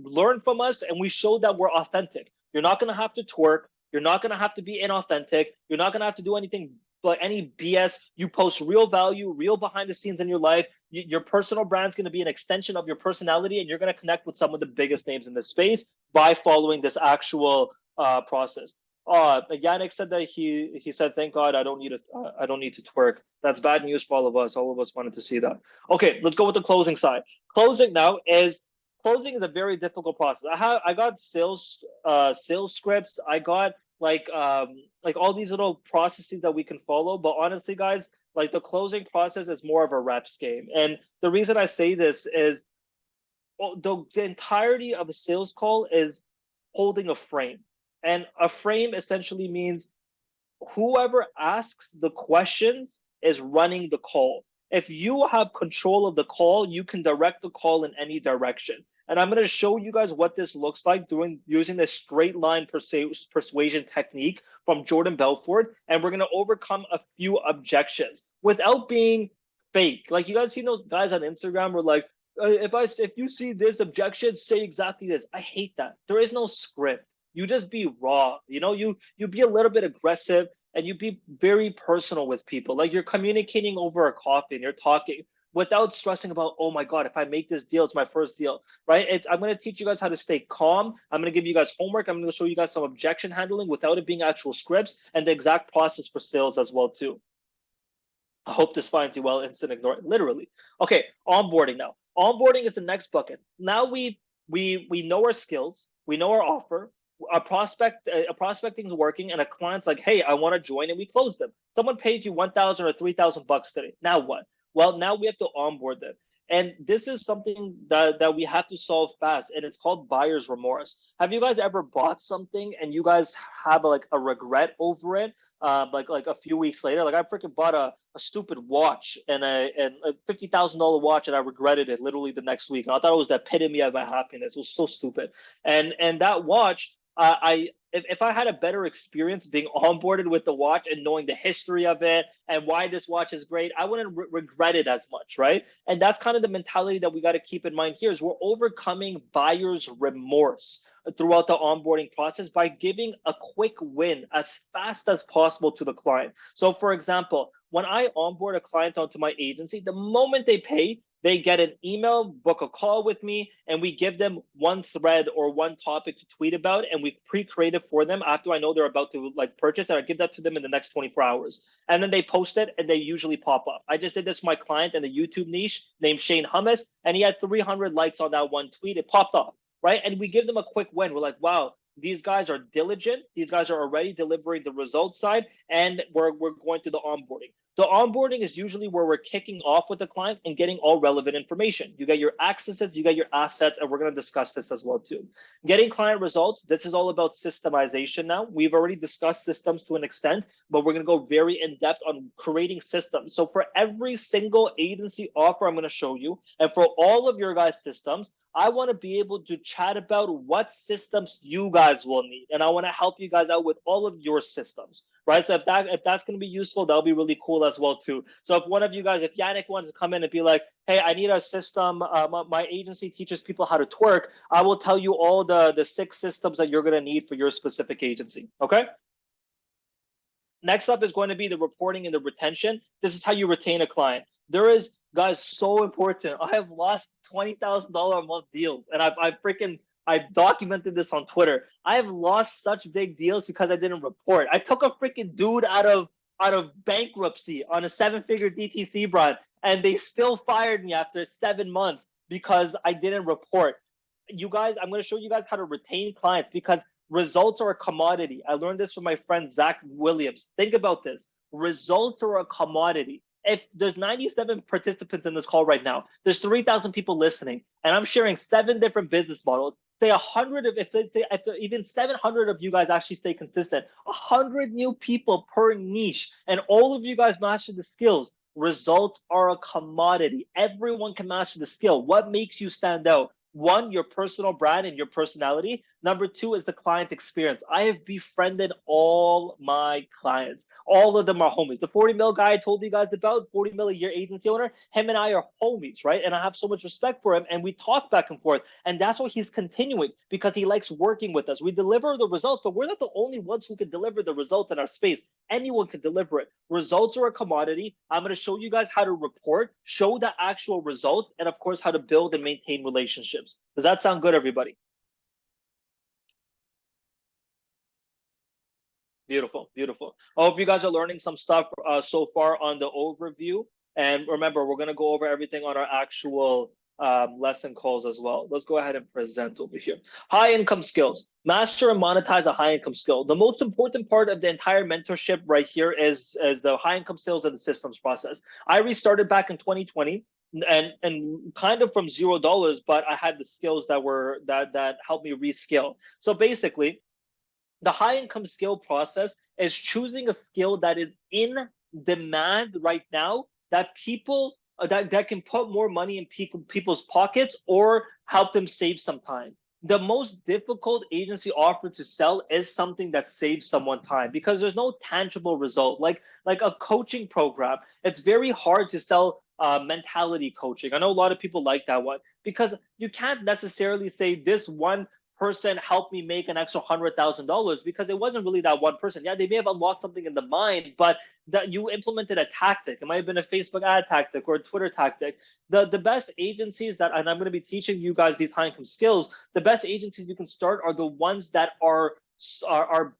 learn from us, and we show that we're authentic. You're not going to have to twerk. You're not going to have to be inauthentic. You're not going to have to do anything but any BS. You post real value, real behind the scenes in your life. Your personal brand is going to be an extension of your personality, and you're going to connect with some of the biggest names in this space by following this actual process. Yannick said that he said, thank God I don't need to twerk. That's bad news for all of us. All of us wanted to see that. Okay, let's go with the closing side. Closing is a very difficult process. I got sales scripts. I got like all these little processes that we can follow. But honestly, guys, like the closing process is more of a reps game. And the reason I say this is the entirety of a sales call is holding a frame. And a frame essentially means whoever asks the questions is running the call. If you have control of the call, you can direct the call in any direction. And I'm going to show you guys what this looks like using this straight line persuasion technique from Jordan Belfort. And we're going to overcome a few objections without being fake. Like you guys seen those guys on Instagram who are like, if you see this objection, say exactly this. I hate that. There is no script. You just be raw. You be a little bit aggressive and you be very personal with people. Like you're communicating over a coffee and you're talking without stressing about, oh my God, if I make this deal, it's my first deal, right? I'm going to teach you guys how to stay calm. I'm going to give you guys homework. I'm going to show you guys some objection handling without it being actual scripts and the exact process for sales as well too. I hope this finds you well. Instant ignore it, literally. Okay, onboarding now. Onboarding is the next bucket. Now we know our skills. We know our offer. A prospecting is working, and a client's like, hey, I want to join, and we close them. Someone pays you $1,000 or $3,000 today. Now what? Well, now we have to onboard them. And this is something that we have to solve fast, and it's called buyer's remorse. Have you guys ever bought something and you guys have like a regret over it? Like a few weeks later, like I freaking bought a a stupid watch and a $50,000 watch, and I regretted it literally the next week. And I thought it was the epitome of my happiness. It was so stupid. And that watch, if I had a better experience being onboarded with the watch and knowing the history of it and why this watch is great, I wouldn't regret it as much, right? And that's kind of the mentality that we got to keep in mind here is we're overcoming buyer's remorse throughout the onboarding process by giving a quick win as fast as possible to the client. So for example, when I onboard a client onto my agency, the moment they pay, they get an email, book a call with me, and we give them one thread or one topic to tweet about, and we pre-create it for them after I know they're about to like purchase, and I give that to them in the next 24 hours. And then they post it, and they usually pop up. I just did this for my client in the YouTube niche named Shane Hummus, and he had 300 likes on that one tweet. It popped off, right? And we give them a quick win. We're like, wow, these guys are diligent. These guys are already delivering the results side, and we're going through the onboarding. The onboarding is usually where we're kicking off with the client and getting all relevant information. You get your accesses, you get your assets, and we're going to discuss this as well too. Getting client results, this is all about systemization now. We've already discussed systems to an extent, but we're going to go very in depth on creating systems. So for every single agency offer I'm going to show you, and for all of your guys' systems, I want to be able to chat about what systems you guys will need, and I want to help you guys out with all of your systems, right? So if that's going to be useful, that'll be really cool as well too. So if one of you guys, if Yannick wants to come in and be like, hey, I need a system, my agency teaches people how to twerk, I will tell you all the 6 systems that you're going to need for your specific agency. Okay. Next up is going to be the reporting and the retention. This is how you retain a client. There is, guys, so important. I have lost $20,000 a month deals, and I've documented this on Twitter. I have lost such big deals because I didn't report. I took a freaking dude out of bankruptcy on a 7-figure DTC brand, and they still fired me after 7 months because I didn't report. You guys, I'm going to show you guys how to retain clients because results are a commodity. I learned this from my friend Zach Williams. Think about this. Results are a commodity. If there's 97 participants in this call right now, there's 3,000 people listening, and I'm sharing 7 different business models. Say 100 of, if even 700 of you guys actually stay consistent, 100 new people per niche, and all of you guys master the skills. Results are a commodity. Everyone can master the skill. What makes you stand out? 1, your personal brand and your personality. Number 2 is the client experience. I have befriended all my clients. All of them are homies. The 40 mil guy I told you guys about, 40 mil a year agency owner, him and I are homies, right? And I have so much respect for him, and we talk back and forth. And that's what he's continuing because he likes working with us. We deliver the results, but we're not the only ones who can deliver the results in our space. Anyone can deliver it. Results are a commodity. I'm going to show you guys how to report, show the actual results, and of course, how to build and maintain relationships. Does that sound good, everybody? Beautiful, beautiful. I hope you guys are learning some stuff so far on the overview. And remember, we're going to go over everything on our actual lesson calls as well. Let's go ahead and present over here. High income skills. Master and monetize a high income skill. The most important part of the entire mentorship right here is the high income skills and the systems process. I restarted back in 2020. And kind of from $0, but I had the skills that helped me reskill. So basically, the high income skill process is choosing a skill that is in demand right now that people that can put more money in people's pockets or help them save some time. The most difficult agency offer to sell is something that saves someone time because there's no tangible result. Like a coaching program, it's very hard to sell mentality coaching. I know a lot of people like that one because you can't necessarily say this one person helped me make an extra $100,000 because it wasn't really that one person. Yeah, they may have unlocked something in the mind, but that you implemented a tactic. It might have been a Facebook ad tactic or a Twitter tactic. The best agencies that, and I'm going to be teaching you guys these high income skills, the best agencies you can start are the ones that are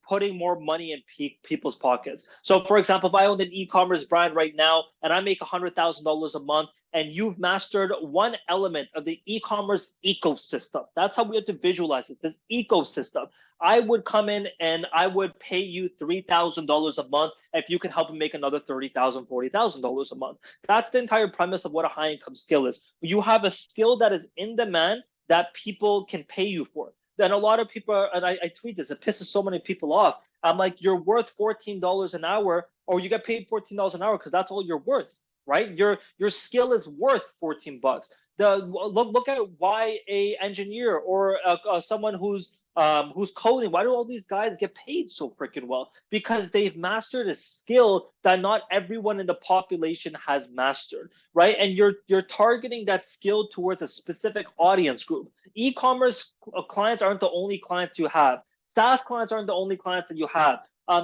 putting more money in people's pockets. So for example, if I own an e-commerce brand right now and I make $100,000 a month and you've mastered one element of the e-commerce ecosystem, that's how we have to visualize it, this ecosystem. I would come in and I would pay you $3,000 a month if you can help me make another $30,000, $40,000 a month. That's the entire premise of what a high income skill is. You have a skill that is in demand that people can pay you for. Then a lot of people, and I tweet this, it pisses so many people off. I'm like, you're worth $14 an hour. or you get paid $14 an hour because that's all you're worth, right? Your skill is worth $14. Look at why a engineer or someone who's coding. Why do all these guys get paid so freaking well? Because they've mastered a skill that not everyone in the population has mastered, right? And you're targeting that skill towards a specific audience group. E-commerce clients aren't the only clients you have. SaaS clients aren't the only clients that you have.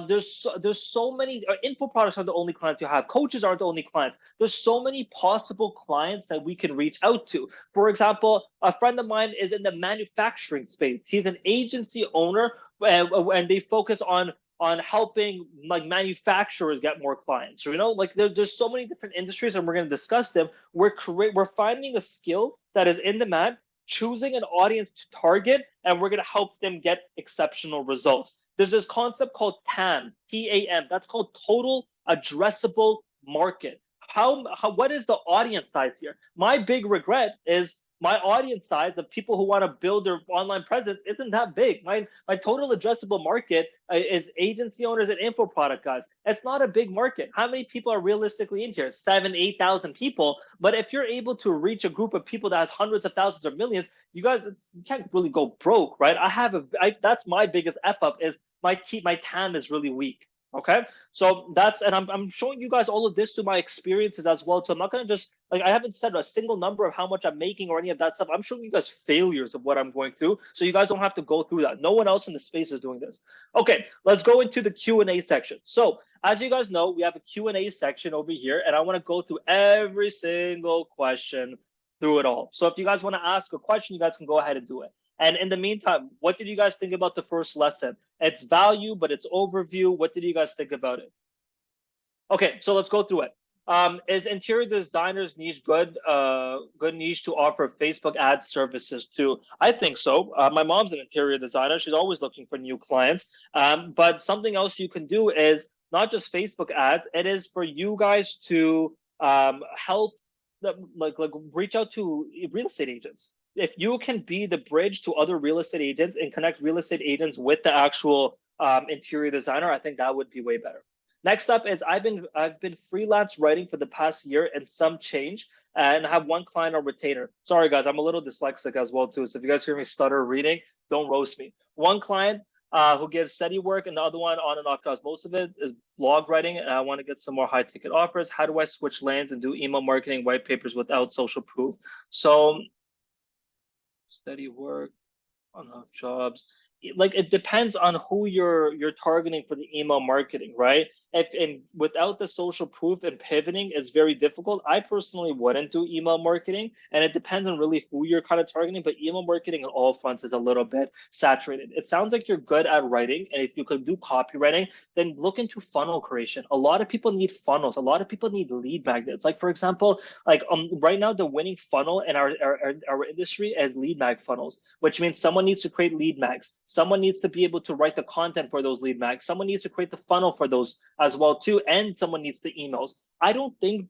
There's so many info products aren't the only clients you have. Coaches aren't the only clients. There's so many possible clients that we can reach out to. For example, a friend of mine is in the manufacturing space. He's an agency owner, and they focus on helping like manufacturers get more clients. You know, like there's so many different industries, and we're going to discuss them. We're finding a skill that is in demand, choosing an audience to target, and we're going to help them get exceptional results. There's this concept called TAM, TAM. That's called total addressable market. What is the audience size here? My big regret is my audience size of people who want to build their online presence isn't that big. My total addressable market is agency owners and info product guys. It's not a big market. How many people are realistically in here? 8,000 people. But if you're able to reach a group of people that has hundreds of thousands or millions, you guys, you can't really go broke, right? That's my biggest F up is my TAM is really weak. Okay, so and I'm showing you guys all of this through my experiences as well too. I'm not gonna just like, I haven't said a single number of how much I'm making or any of that stuff. I'm showing you guys failures of what I'm going through, so you guys don't have to go through that. No one else in the space is doing this. Okay, let's go into the Q&A section. So as you guys know, we have a Q&A section over here, and I want to go through every single question through it all. So if you guys want to ask a question, you guys can go ahead and do it. And in the meantime, what did you guys think about the first lesson? It's value, but it's overview. What did you guys think about it? Okay, so let's go through it. Is interior designers niche good niche to offer Facebook ad services too? I think so. My mom's an interior designer. She's always looking for new clients. But something else you can do is not just Facebook ads. It is for you guys to help like reach out to real estate agents. If you can be the bridge to other real estate agents and connect real estate agents with the actual interior designer, I think that would be way better. Next up is I've been freelance writing for the past year and some change, and have one client on retainer. Sorry guys, I'm a little dyslexic as well too. So if you guys hear me stutter reading, don't roast me. One client who gives steady work, and the other one on and off jobs. Most of it is blog writing, and I want to get some more high ticket offers. How do I switch lanes and do email marketing white papers without social proof? So steady work, on off jobs. Like it depends on who you're targeting for the email marketing, right? And without the social proof and pivoting is very difficult. I personally wouldn't do email marketing, and it depends on really who you're kind of targeting. But email marketing on all fronts is a little bit saturated. It sounds like you're good at writing, and if you could do copywriting, then look into funnel creation. A lot of people need funnels. A lot of people need lead magnets. Like for example, like right now the winning funnel in our industry is lead mag funnels, which means someone needs to create lead mags. Someone needs to be able to write the content for those lead mags. Someone needs to create the funnel for those as well too, and someone needs the emails. I don't think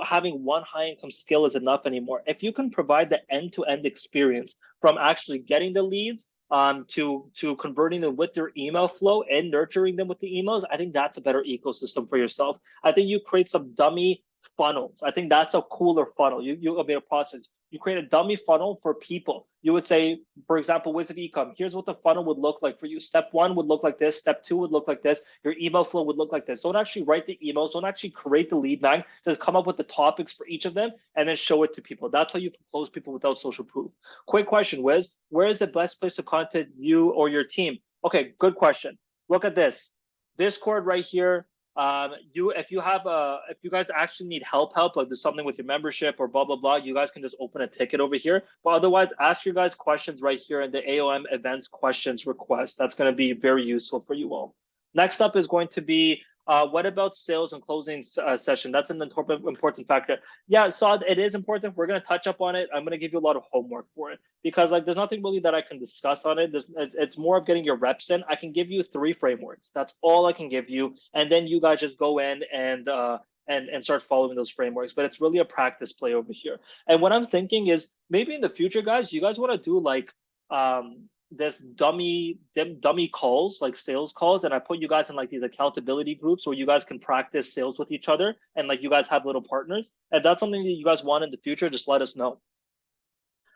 having one high income skill is enough anymore. If you can provide the end-to-end experience from actually getting the leads to converting them with your email flow and nurturing them with the emails, I think that's a better ecosystem for yourself. I think you create some dummy funnels. I think that's a cooler funnel. You'll be a process. You create a dummy funnel for people. You would say, for example, Wizard Ecom, here's what the funnel would look like for you. Step 1 would look like this. Step 2 would look like this. Your email flow would look like this. Don't actually write the emails. Don't actually create the lead mag. Just come up with the topics for each of them and then show it to people. That's how you can close people without social proof.Quick question, Wiz. Where is the best place to contact you or your team? Okay, good question. Look at this. Discord right here. If you guys actually need help, like there's something with your membership or blah blah blah, you guys can just open a ticket over here. But otherwise, ask your guys questions right here in the AOM events questions request. That's going to be very useful for you all. Next up is going to be what about sales and closing session? That's an important factor. Yeah, Saad, it is important. We're going to touch up on it. I'm going to give you a lot of homework for it because like there's nothing really that I can discuss on it. It's more of getting your reps in. I can give you 3 frameworks. That's all I can give you. And then you guys just go in and start following those frameworks. But it's really a practice play over here. And what I'm thinking is maybe in the future, guys, you guys want to do like dummy calls, like sales calls, and I put you guys in like these accountability groups where you guys can practice sales with each other, and like you guys have little partners. If that's something that you guys want in the future, just let us know.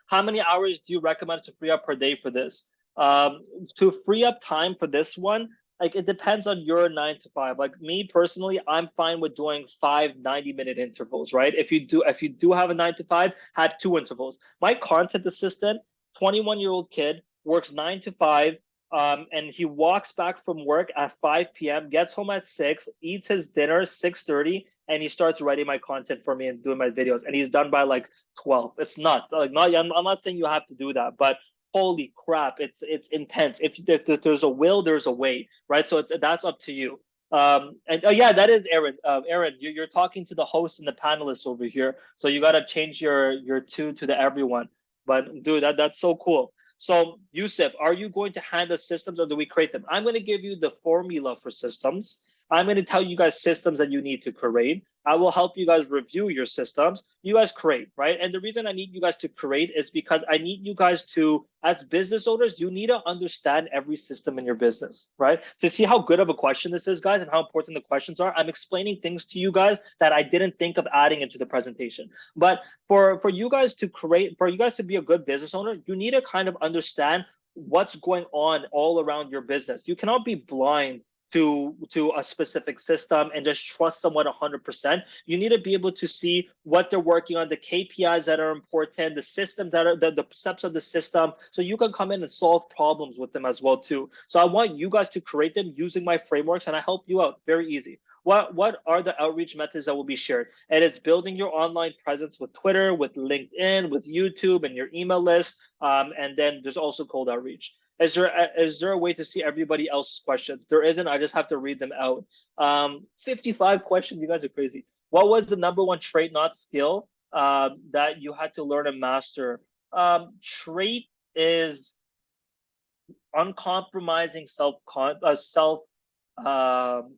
How many hours do you recommend to free up per day for this? To free up time for this one, like it depends on your 9 to 5. Like me personally, I'm fine with doing 5 90-minute intervals, right? If you do have a 9 to 5, have 2 intervals. My content assistant, 21-year-old kid, works 9 to 5. And he walks back from work at 5 p.m., gets home at 6, eats his dinner 6:30, and he starts writing my content for me and doing my videos. And he's done by like 12. It's nuts. Like, I'm not saying you have to do that, but holy crap, it's intense. If there's a will, there's a way, right? So that's up to you. And oh yeah, that is Aaron. Aaron, you're talking to the host and the panelists over here, so you gotta change your to the everyone. But dude, that's so cool. So Yusuf, are you going to hand us systems or do we create them? I'm going to give you the formula for systems. I'm going to tell you guys systems that you need to create. I will help you guys review your systems. You guys create, right? And the reason I need you guys to create is because I need you guys to, as business owners, you need to understand every system in your business, right? To see how good of a question this is, guys, and how important the questions are, I'm explaining things to you guys that I didn't think of adding into the presentation. But for you guys to create, for you guys to be a good business owner, you need to kind of understand what's going on all around your business. You cannot be blind to a specific system and just trust someone 100%. You need to be able to see what they're working on, the KPIs that are important, the systems that are the steps of the system, so you can come in and solve problems with them as well too. So I want you guys to create them using my frameworks, and I help you out. Very easy. What are the outreach methods that will be shared? And it's building your online presence with Twitter, with LinkedIn, with YouTube, and your email list. And then there's also cold outreach. Is there a way to see everybody else's questions? There isn't. I just have to read them out. 55 questions. You guys are crazy. What was the #1 trait, not skill, that you had to learn and master? Trait is uncompromising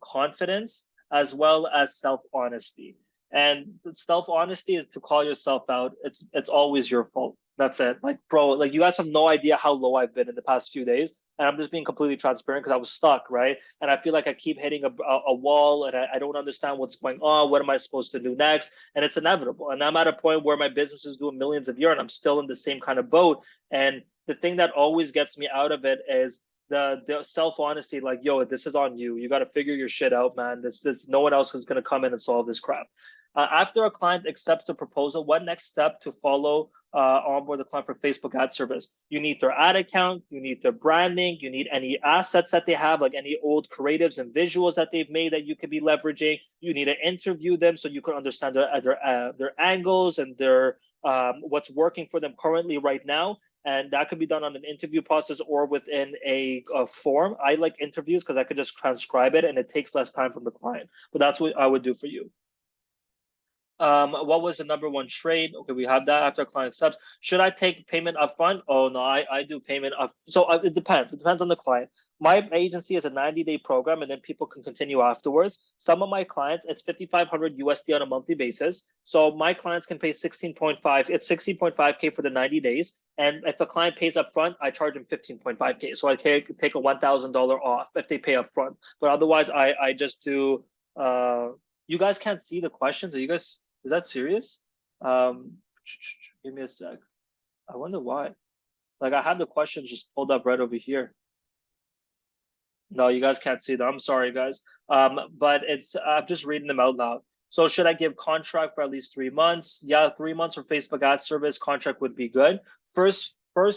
confidence as well as self-honesty. And self-honesty is to call yourself out. It's always your fault. That's it. Like, bro, like you guys have no idea how low I've been in the past few days. And I'm just being completely transparent because I was stuck, right? And I feel like I keep hitting a wall and I don't understand what's going on. What am I supposed to do next? And it's inevitable. And I'm at a point where my business is doing millions a year and I'm still in the same kind of boat. And the thing that always gets me out of it is the self-honesty, like, yo, this is on you. You got to figure your shit out, man. This no one else is going to come in and solve this crap. After a client accepts the proposal, what next step to follow onboard the client for Facebook ad service? You need their ad account, you need their branding, you need any assets that they have, like any old creatives and visuals that they've made that you could be leveraging. You need to interview them so you can understand their angles and their what's working for them currently right now. And that could be done on an interview process or within a form. I like interviews because I could just transcribe it and it takes less time from the client. But that's what I would do for you. What was the #1 trade? Okay, we have that after a client accepts. Should I take payment upfront? Oh no, I do payment up. So it depends. It depends on the client. My agency is a 90-day program, and then people can continue afterwards. Some of my clients, it's 5,500 USD on a monthly basis. So my clients can pay 16.5. It's 16.5K for the 90 days. And if a client pays upfront, I charge them 15.5K. So I take a $1,000 off if they pay upfront. But otherwise, I just do. You guys can't see the questions. Are you guys? Is that serious? Give me a sec. I wonder why. Like I had the questions just pulled up right over here. No, you guys can't see them. I'm sorry, guys. But I'm just reading them out loud. So should I give contract for at least 3 months? Yeah, 3 months for Facebook ad service contract would be good. First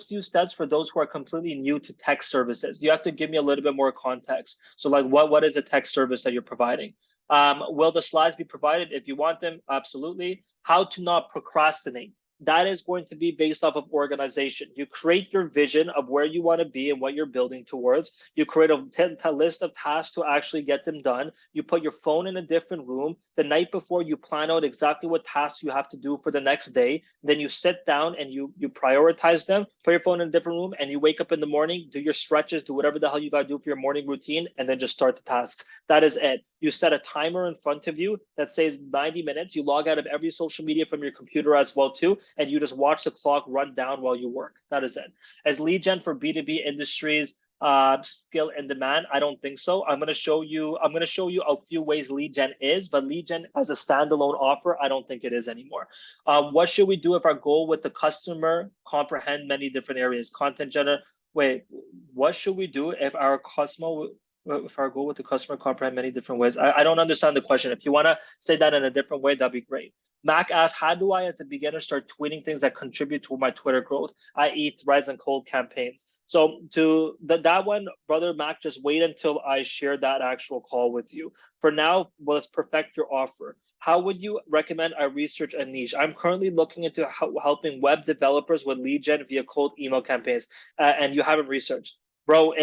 few steps for those who are completely new to tech services. You have to give me a little bit more context. So like what is the tech service that you're providing? Will the slides be provided if you want them? Absolutely. How to not procrastinate. That is going to be based off of organization. You create your vision of where you want to be and what you're building towards. You create a list of tasks to actually get them done. You put your phone in a different room. The night before, you plan out exactly what tasks you have to do for the next day. Then you sit down and you prioritize them, put your phone in a different room, and you wake up in the morning, do your stretches, do whatever the hell you got to do for your morning routine, and then just start the tasks. That is it. You set a timer in front of you that says 90 minutes. You log out of every social media from your computer as well too. and you just watch the clock run down while you work. That is it. As lead gen for B2B industries, skill and demand, I don't think so. I'm going to show you a few ways lead gen is, but lead gen as a standalone offer, I don't think it is anymore. What should we do if our goal with the customer comprehend many different areas? Content gener wait, what should we do if our goal with the customer comprehend many different ways? I don't understand the question. If you want to say that in a different way, that'd be great. Mac asks, how do I, as a beginner, start tweeting things that contribute to my Twitter growth, i.e. threads and cold campaigns? So to that one, brother Mac, just wait until I share that actual call with you. For now, let's perfect your offer. How would you recommend I research a niche? I'm currently looking into helping web developers with lead gen via cold email campaigns, and you haven't researched. Bro,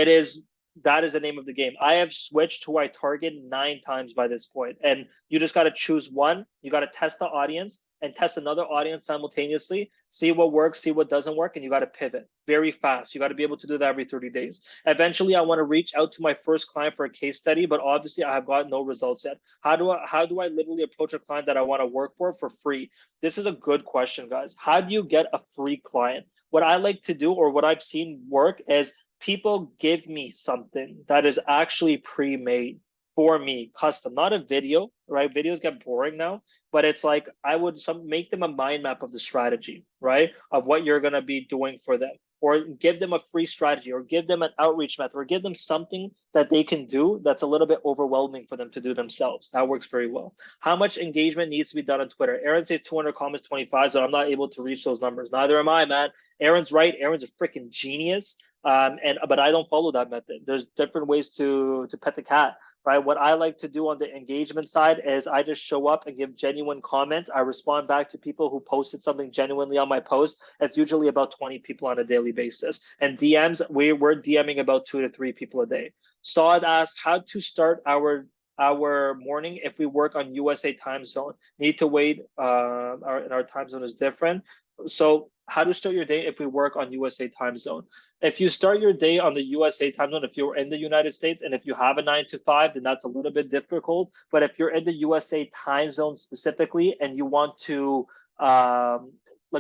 that is the name of the game. I have switched who I target 9 times by this point, and you just got to choose one. You got to test the audience and test another audience simultaneously, see what works, see what doesn't work, and you got to pivot very fast. You got to be able to do that every 30 days. Eventually, I want to reach out to my first client for a case study, but obviously I have got no results yet. How do I literally approach a client that I want to work for free? This is a good question, guys. How do you get a free client? What I like to do, or what I've seen work, is people give me something that is actually pre-made for me, custom, not a video, right? Videos get boring now, but it's like I would make them a mind map of the strategy, right? Of what you're going to be doing for them, or give them a free strategy, or give them an outreach method, or give them something that they can do that's a little bit overwhelming for them to do themselves. That works very well. How much engagement needs to be done on Twitter? Aaron says 200 comments, 25, so I'm not able to reach those numbers. Neither am I, man. Aaron's right. Aaron's a freaking genius. But I don't follow that method. There's different ways to pet the cat, right? What I like to do on the engagement side is I just show up and give genuine comments. I respond back to people who posted something genuinely on my post. It's usually about 20 people on a daily basis. And DMs, we're DMing about 2 to 3 people a day. Saad asked how to start our morning if we work on USA time zone. Need to wait. Our time zone is different. So how to start your day if we work on USA time zone? If you start your day on the USA time zone, if you're in the United States and if you have a 9 to 5, then that's a little bit difficult. But if you're in the USA time zone specifically and you want to,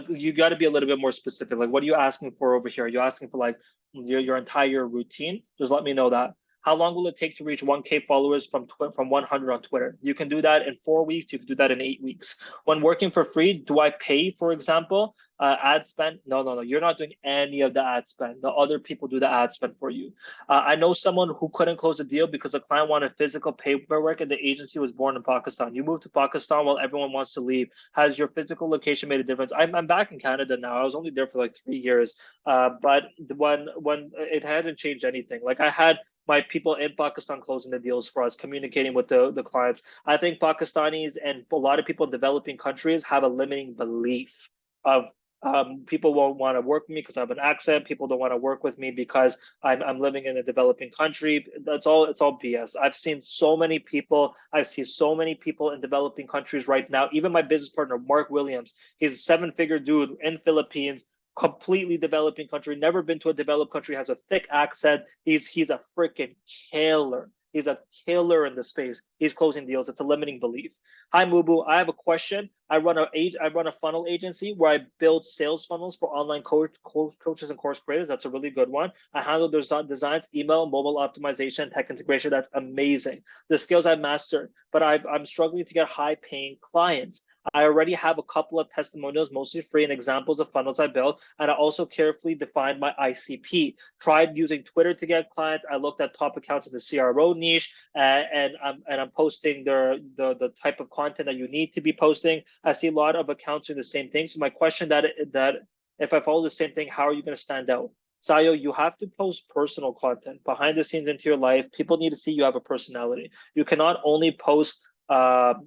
you got to be a little bit more specific. Like, what are you asking for over here? Are you asking for like your entire routine? Just let me know that. How long will it take to reach 1K followers from 100 on Twitter? You can do that in 4 weeks. You can do that in 8 weeks. When working for free, do I pay, for example, ad spend? No. You're not doing any of the ad spend. The other people do the ad spend for you. I know someone who couldn't close the deal because the client wanted physical paperwork and the agency was born in Pakistan. You moved to Pakistan while everyone wants to leave. Has your physical location made a difference? I'm back in Canada now. I was only there for like 3 years. But when it hasn't changed anything. Like, I had my people in Pakistan closing the deals for us, communicating with the clients. I think Pakistanis and a lot of people in developing countries have a limiting belief of people won't want to work with me because I have an accent. People don't want to work with me because I'm living in a developing country. It's all BS. I've seen so many people. I see so many people in developing countries right now. Even my business partner, Mark Williams, he's a 7-figure dude in Philippines, completely developing country, never been to a developed country, has a thick accent. He's a freaking killer. He's a killer in the space. He's closing deals. It's a limiting belief. Hi, Mubu. I have a question. I run a funnel agency where I build sales funnels for online coaches and course creators. That's a really good one. I handle designs, email, mobile optimization, tech integration. That's amazing. The skills I've mastered, but I'm struggling to get high-paying clients. I already have a couple of testimonials, mostly free, and examples of funnels I built, and I also carefully defined my ICP. Tried using Twitter to get clients. I looked at top accounts in the CRO niche, and I'm posting the type of content that you need to be posting. I see a lot of accounts doing the same thing. So my question that if I follow the same thing, how are you going to stand out? Sayo, you have to post personal content behind the scenes into your life. People need to see you have a personality. You cannot only post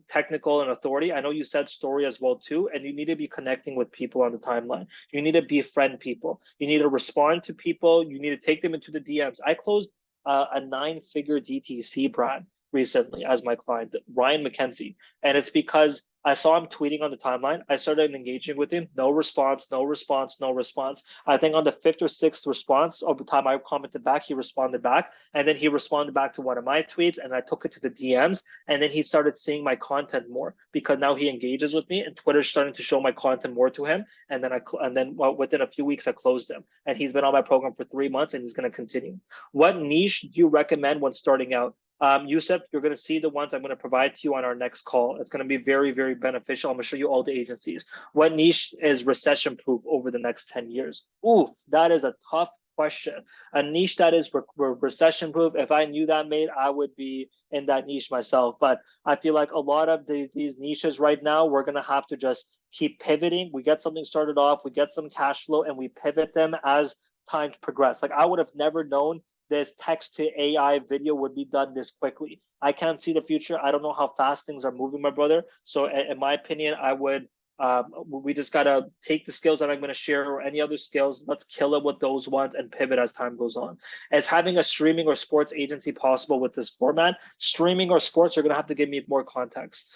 technical and authority. I know you said story as well too, and you need to be connecting with people on the timeline. You need to befriend people. You need to respond to people. You need to take them into the DMs. I closed a 9-figure DTC brand recently as my client, Ryan McKenzie, and it's because I saw him tweeting on the timeline. I started engaging with him. No response, no response, no response. I think on the fifth or sixth response of the time I commented back, he responded back. And then he responded back to one of my tweets, and I took it to the DMs. And then he started seeing my content more because now he engages with me, and Twitter's starting to show my content more to him. And then well, within a few weeks, I closed him. And he's been on my program for 3 months, and he's going to continue. What niche do you recommend when starting out? Yusuf, you're going to see the ones I'm going to provide to you on our next call. It's going to be very, very beneficial. I'm going to show you all the agencies. What niche is recession proof over the next 10 years? Oof, that is a tough question. A niche that is recession proof, if I knew that, mate, I would be in that niche myself. But I feel like a lot of these niches right now, we're going to have to just keep pivoting. We get something started off, we get some cash flow, and we pivot them as times progress. Like I would have never known this text to AI video would be done this quickly. I can't see the future. I don't know how fast things are moving, my brother. So in my opinion, I would, we just gotta take the skills that I'm gonna share or any other skills, let's kill it with those ones and pivot as time goes on. As having a streaming or sports agency possible with this format, streaming or sports, you're gonna have to give me more context.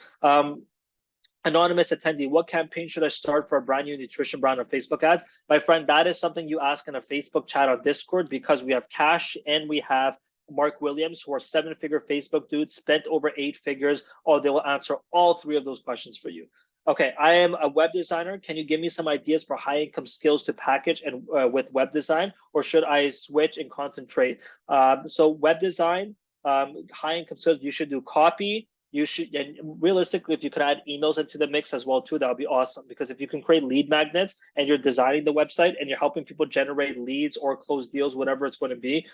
Anonymous attendee, what campaign should I start for a brand new nutrition brand on Facebook ads? My friend, that is something you ask in a Facebook chat on Discord because we have Cash and we have Mark Williams, who are 7-figure Facebook dudes, spent over 8 figures, or they will answer all 3 of those questions for you. Okay, I am a web designer. Can you give me some ideas for high income skills to package and with web design, or should I switch and concentrate? So web design, high income skills, you should do copy. You should, and realistically, if you could add emails into the mix as well too, that would be awesome. Because if you can create lead magnets and you're designing the website and you're helping people generate leads or close deals, whatever it's going to be,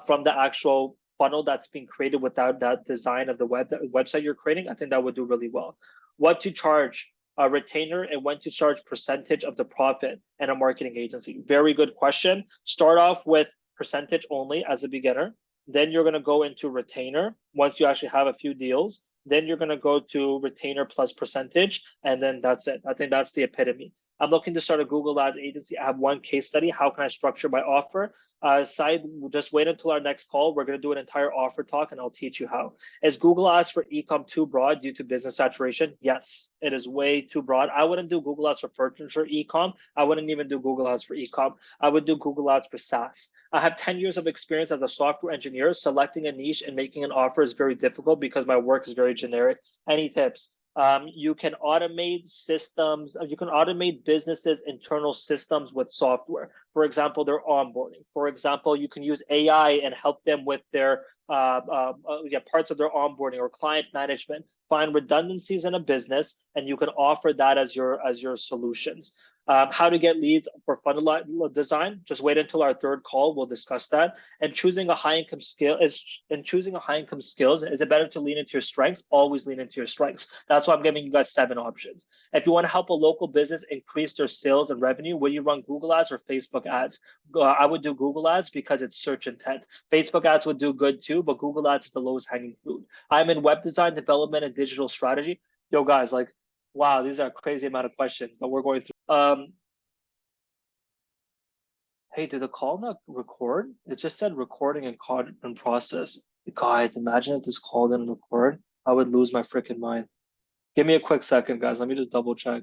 from the actual funnel that's being created without that design of the website you're creating, I think that would do really well. What to charge a retainer and when to charge percentage of the profit and a marketing agency? Very good question. Start off with percentage only as a beginner. Then you're going to go into retainer once you actually have a few deals. Then you're going to go to retainer plus percentage, and then that's it. I think that's the epitome. I'm looking to start a Google Ads agency. I have one case study. How can I structure my offer? Just wait until our next call. We're going to do an entire offer talk, and I'll teach you how. Is Google Ads for Ecom too broad due to business saturation? Yes, it is way too broad. I wouldn't do Google Ads for furniture Ecom. I wouldn't even do Google Ads for Ecom. I would do Google Ads for SaaS. I have 10 years of experience as a software engineer. Selecting a niche and making an offer is very difficult because my work is very generic. Any tips? You can automate systems. You can automate businesses' internal systems with software. For example, their onboarding. For example, you can use AI and help them with their parts of their onboarding or client management. Find redundancies in a business, and you can offer that as your solutions. How to get leads for funnel design? Just wait until our third call. We'll discuss that. And choosing a high income skill is it better to lean into your strengths? Always lean into your strengths. That's why I'm giving you guys 7 options. If you want to help a local business increase their sales and revenue, will you run Google Ads or Facebook Ads? I would do Google Ads because it's search intent. Facebook Ads would do good too, but Google Ads is the lowest hanging fruit. I'm in web design, development, and digital strategy. Yo, guys, like, wow, these are a crazy amount of questions, but we're going through. Hey, did the call not record? It just said recording and call in process. Guys, imagine if this call didn't record. I would lose my freaking mind. Give me a quick second, guys. Let me just double check.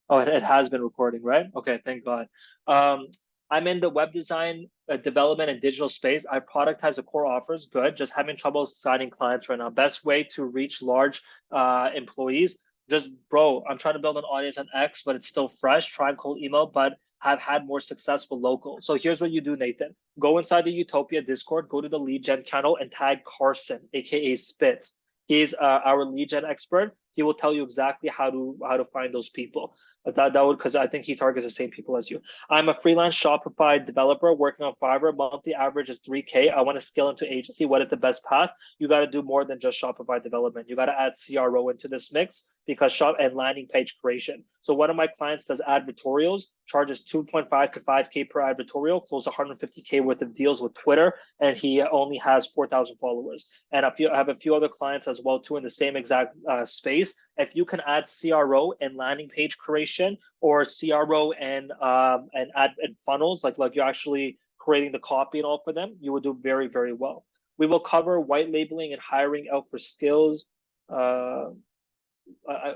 Oh, it has been recording, right? Okay, thank God. I'm in the web design, development, and digital space. I productize the core offers. Good. Just having trouble signing clients right now. Best way to reach large employees. Just, bro, I'm trying to build an audience on X, but it's still fresh. Try and cold email, but have had more successful local. So here's what you do, Nathan. Go inside the Utopia Discord, go to the lead gen channel and tag Carson, aka Spitz. He's our lead gen expert. He will tell you exactly how to find those people. That would, because I think he targets the same people as you. I'm a freelance Shopify developer working on Fiverr. Monthly average is 3K. I want to scale into agency. What is the best path? You got to do more than just Shopify development. You got to add CRO into this mix because shop and landing page creation. So one of my clients does advertorials, charges 2.5 to 5K per advertorial, close 150K worth of deals with Twitter, and he only has 4,000 followers. And I have a few other clients as well too in the same exact space. If you can add CRO and landing page creation, or CRO and ad and funnels, like you're actually creating the copy and all for them, you will do very, very well. We will cover white labeling and hiring out for skills.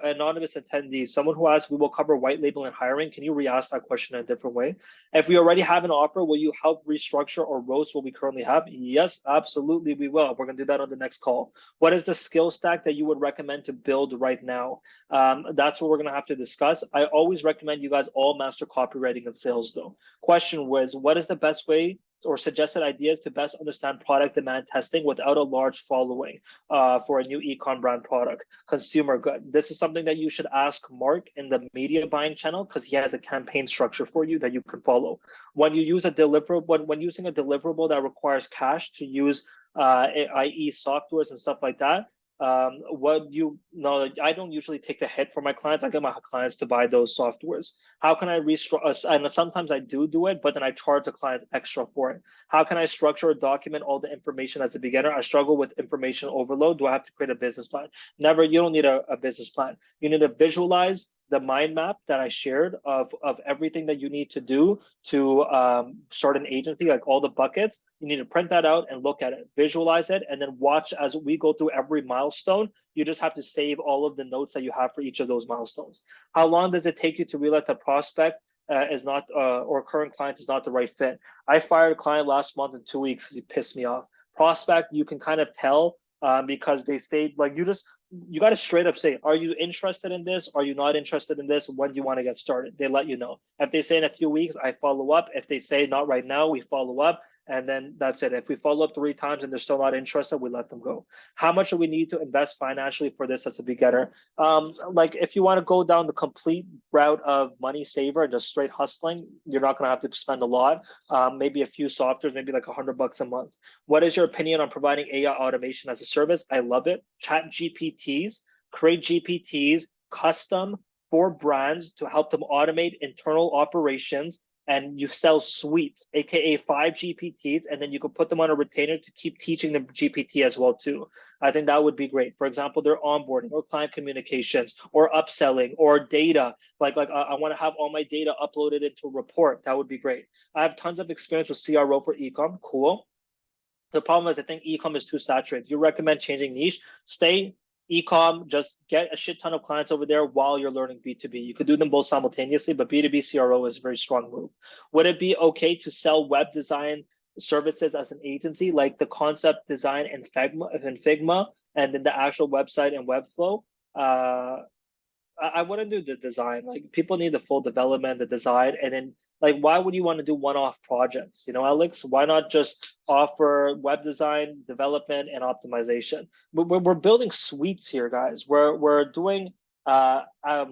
anonymous attendee, someone who asked, we will cover white label and hiring. Can you re-ask that question in a different way? If we already have an offer, will you help restructure or roast what we currently have? Yes, absolutely, we will. We're going to do that on the next call. What is the skill stack that you would recommend to build right now? That's what we're going to have to discuss. I always recommend you guys all master copywriting and sales, though. Question was, what is the best way or suggested ideas to best understand product demand testing without a large following for a new ecom brand product, consumer good? This is something that you should ask Mark in the media buying channel, because he has a campaign structure for you that you can follow. When you use a deliverable, when using a deliverable that requires cash to use, i.e. softwares and stuff like that, what you know, I don't usually take the hit for my clients. I get my clients to buy those softwares. How can I restructure? And sometimes I do it, but then I charge the clients extra for it. How can I structure or document all the information as a beginner? I struggle with information overload. Do I have to create a business plan? Never. You don't need a business plan. You need to visualize the mind map that I shared of everything that you need to do to start an agency, like all the buckets. You need to print that out and look at it, visualize it, and then watch as we go through every milestone. You just have to save all of the notes that you have for each of those milestones. How long does it take you to realize the prospect is not or current client is not the right fit? I fired a client last month in 2 weeks because he pissed me off. Prospect, you can kind of tell because they stayed, like, you got to straight up say, are you interested in this? Are you not interested in this? When do you want to get started? They let you know. If they say in a few weeks, I follow up. If they say not right now, we follow up. And then that's it. If we follow up 3 times and they're still not interested, we let them go. How much do we need to invest financially for this as a beginner? Like if you want to go down the complete route of money saver and just straight hustling, you're not going to have to spend a lot. Maybe a few softwares, maybe like $100 a month. What is your opinion on providing AI automation as a service? I love it. Chat GPTs, create GPTs, custom for brands to help them automate internal operations, and you sell suites, aka 5 GPTs, and then you can put them on a retainer to keep teaching them GPT as well too. I think that would be great. For example, their onboarding or client communications or upselling or data. Like I want to have all my data uploaded into a report. That would be great. I have tons of experience with CRO for ecom. Cool. The problem is I think ecom is too saturated. You recommend changing niche? Stay ecom, just get a shit ton of clients over there while you're learning B2B. You could do them both simultaneously, but B2B CRO is a very strong move. Would it be okay to sell web design services as an agency, like the concept design in Figma and then the actual website and Webflow? I wouldn't do the design. Like people need the full development, the design, and then like why would you want to do one-off projects? You know, Alex, why not just offer web design, development, and optimization? We're building suites here, guys. We're doing the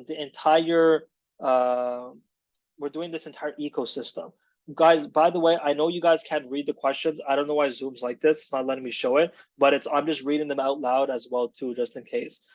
entire we're doing this entire ecosystem. Guys, by the way, I know you guys can't read the questions. I don't know why Zoom's like this. It's not letting me show it, but I'm just reading them out loud as well too, just in case.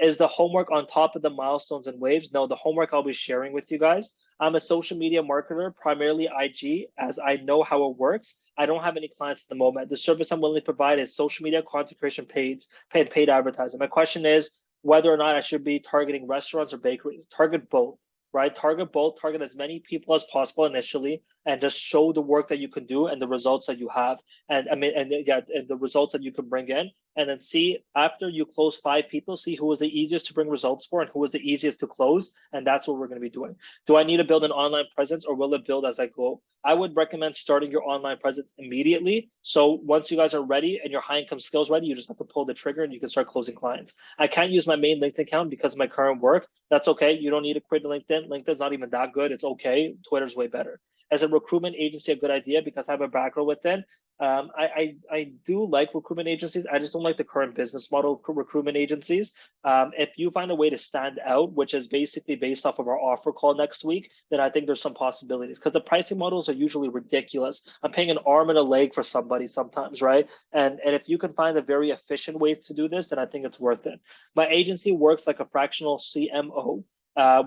Is the homework on top of the milestones and waves? No, the homework I'll be sharing with you guys. I'm a social media marketer, primarily IG, as I know how it works. I don't have any clients at the moment. The service I'm willing to provide is social media content creation, paid advertising. My question is whether or not I should be targeting restaurants or bakeries. Target both. Right? Target both, target as many people as possible initially, and just show the work that you can do and the results that you have. And I mean, and the results that you can bring in. And then see, after you close 5 people, see who was the easiest to bring results for and who was the easiest to close. And that's what we're going to be doing. Do I need to build an online presence or will it build as I go? I would recommend starting your online presence immediately. So once you guys are ready and your high income skills ready, you just have to pull the trigger and you can start closing clients. I can't use my main LinkedIn account because of my current work. That's okay. You don't need to create a LinkedIn. LinkedIn's not even that good. It's okay. Twitter's way better. As a recruitment agency, a good idea because I have a background within. I do like recruitment agencies. I just don't like the current business model of recruitment agencies. If you find a way to stand out, which is basically based off of our offer call next week, then I think there's some possibilities because the pricing models are usually ridiculous. I'm paying an arm and a leg for somebody sometimes, right? And if you can find a very efficient way to do this, then I think it's worth it. My agency works like a fractional CMO.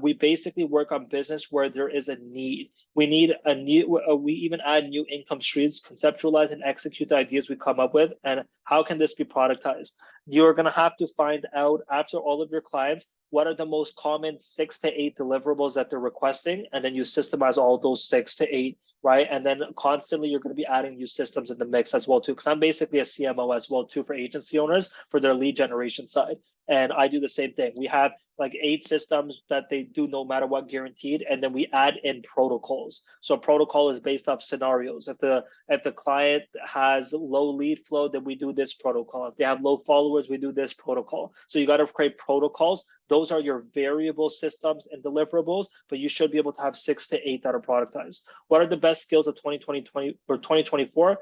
We basically work on business where there is a need. We need a new, we even add new income streams, conceptualize and execute the ideas we come up with. And how can this be productized? You're going to have to find out after all of your clients, what are the most common 6 to 8 deliverables that they're requesting, and then you systemize all those 6 to 8, right? And then constantly you're going to be adding new systems in the mix as well too, because I'm basically a CMO as well too for agency owners for their lead generation side. And I do the same thing. We have like 8 systems that they do no matter what, guaranteed, and then we add in protocols. So protocol is based off scenarios. If the client has low lead flow, then we do this protocol. If they have low followers, we do this protocol. So you got to create protocols. Those are your variable systems and deliverables, but you should be able to have 6 to 8 that are productized. What are the best skills of 2020 or 2024?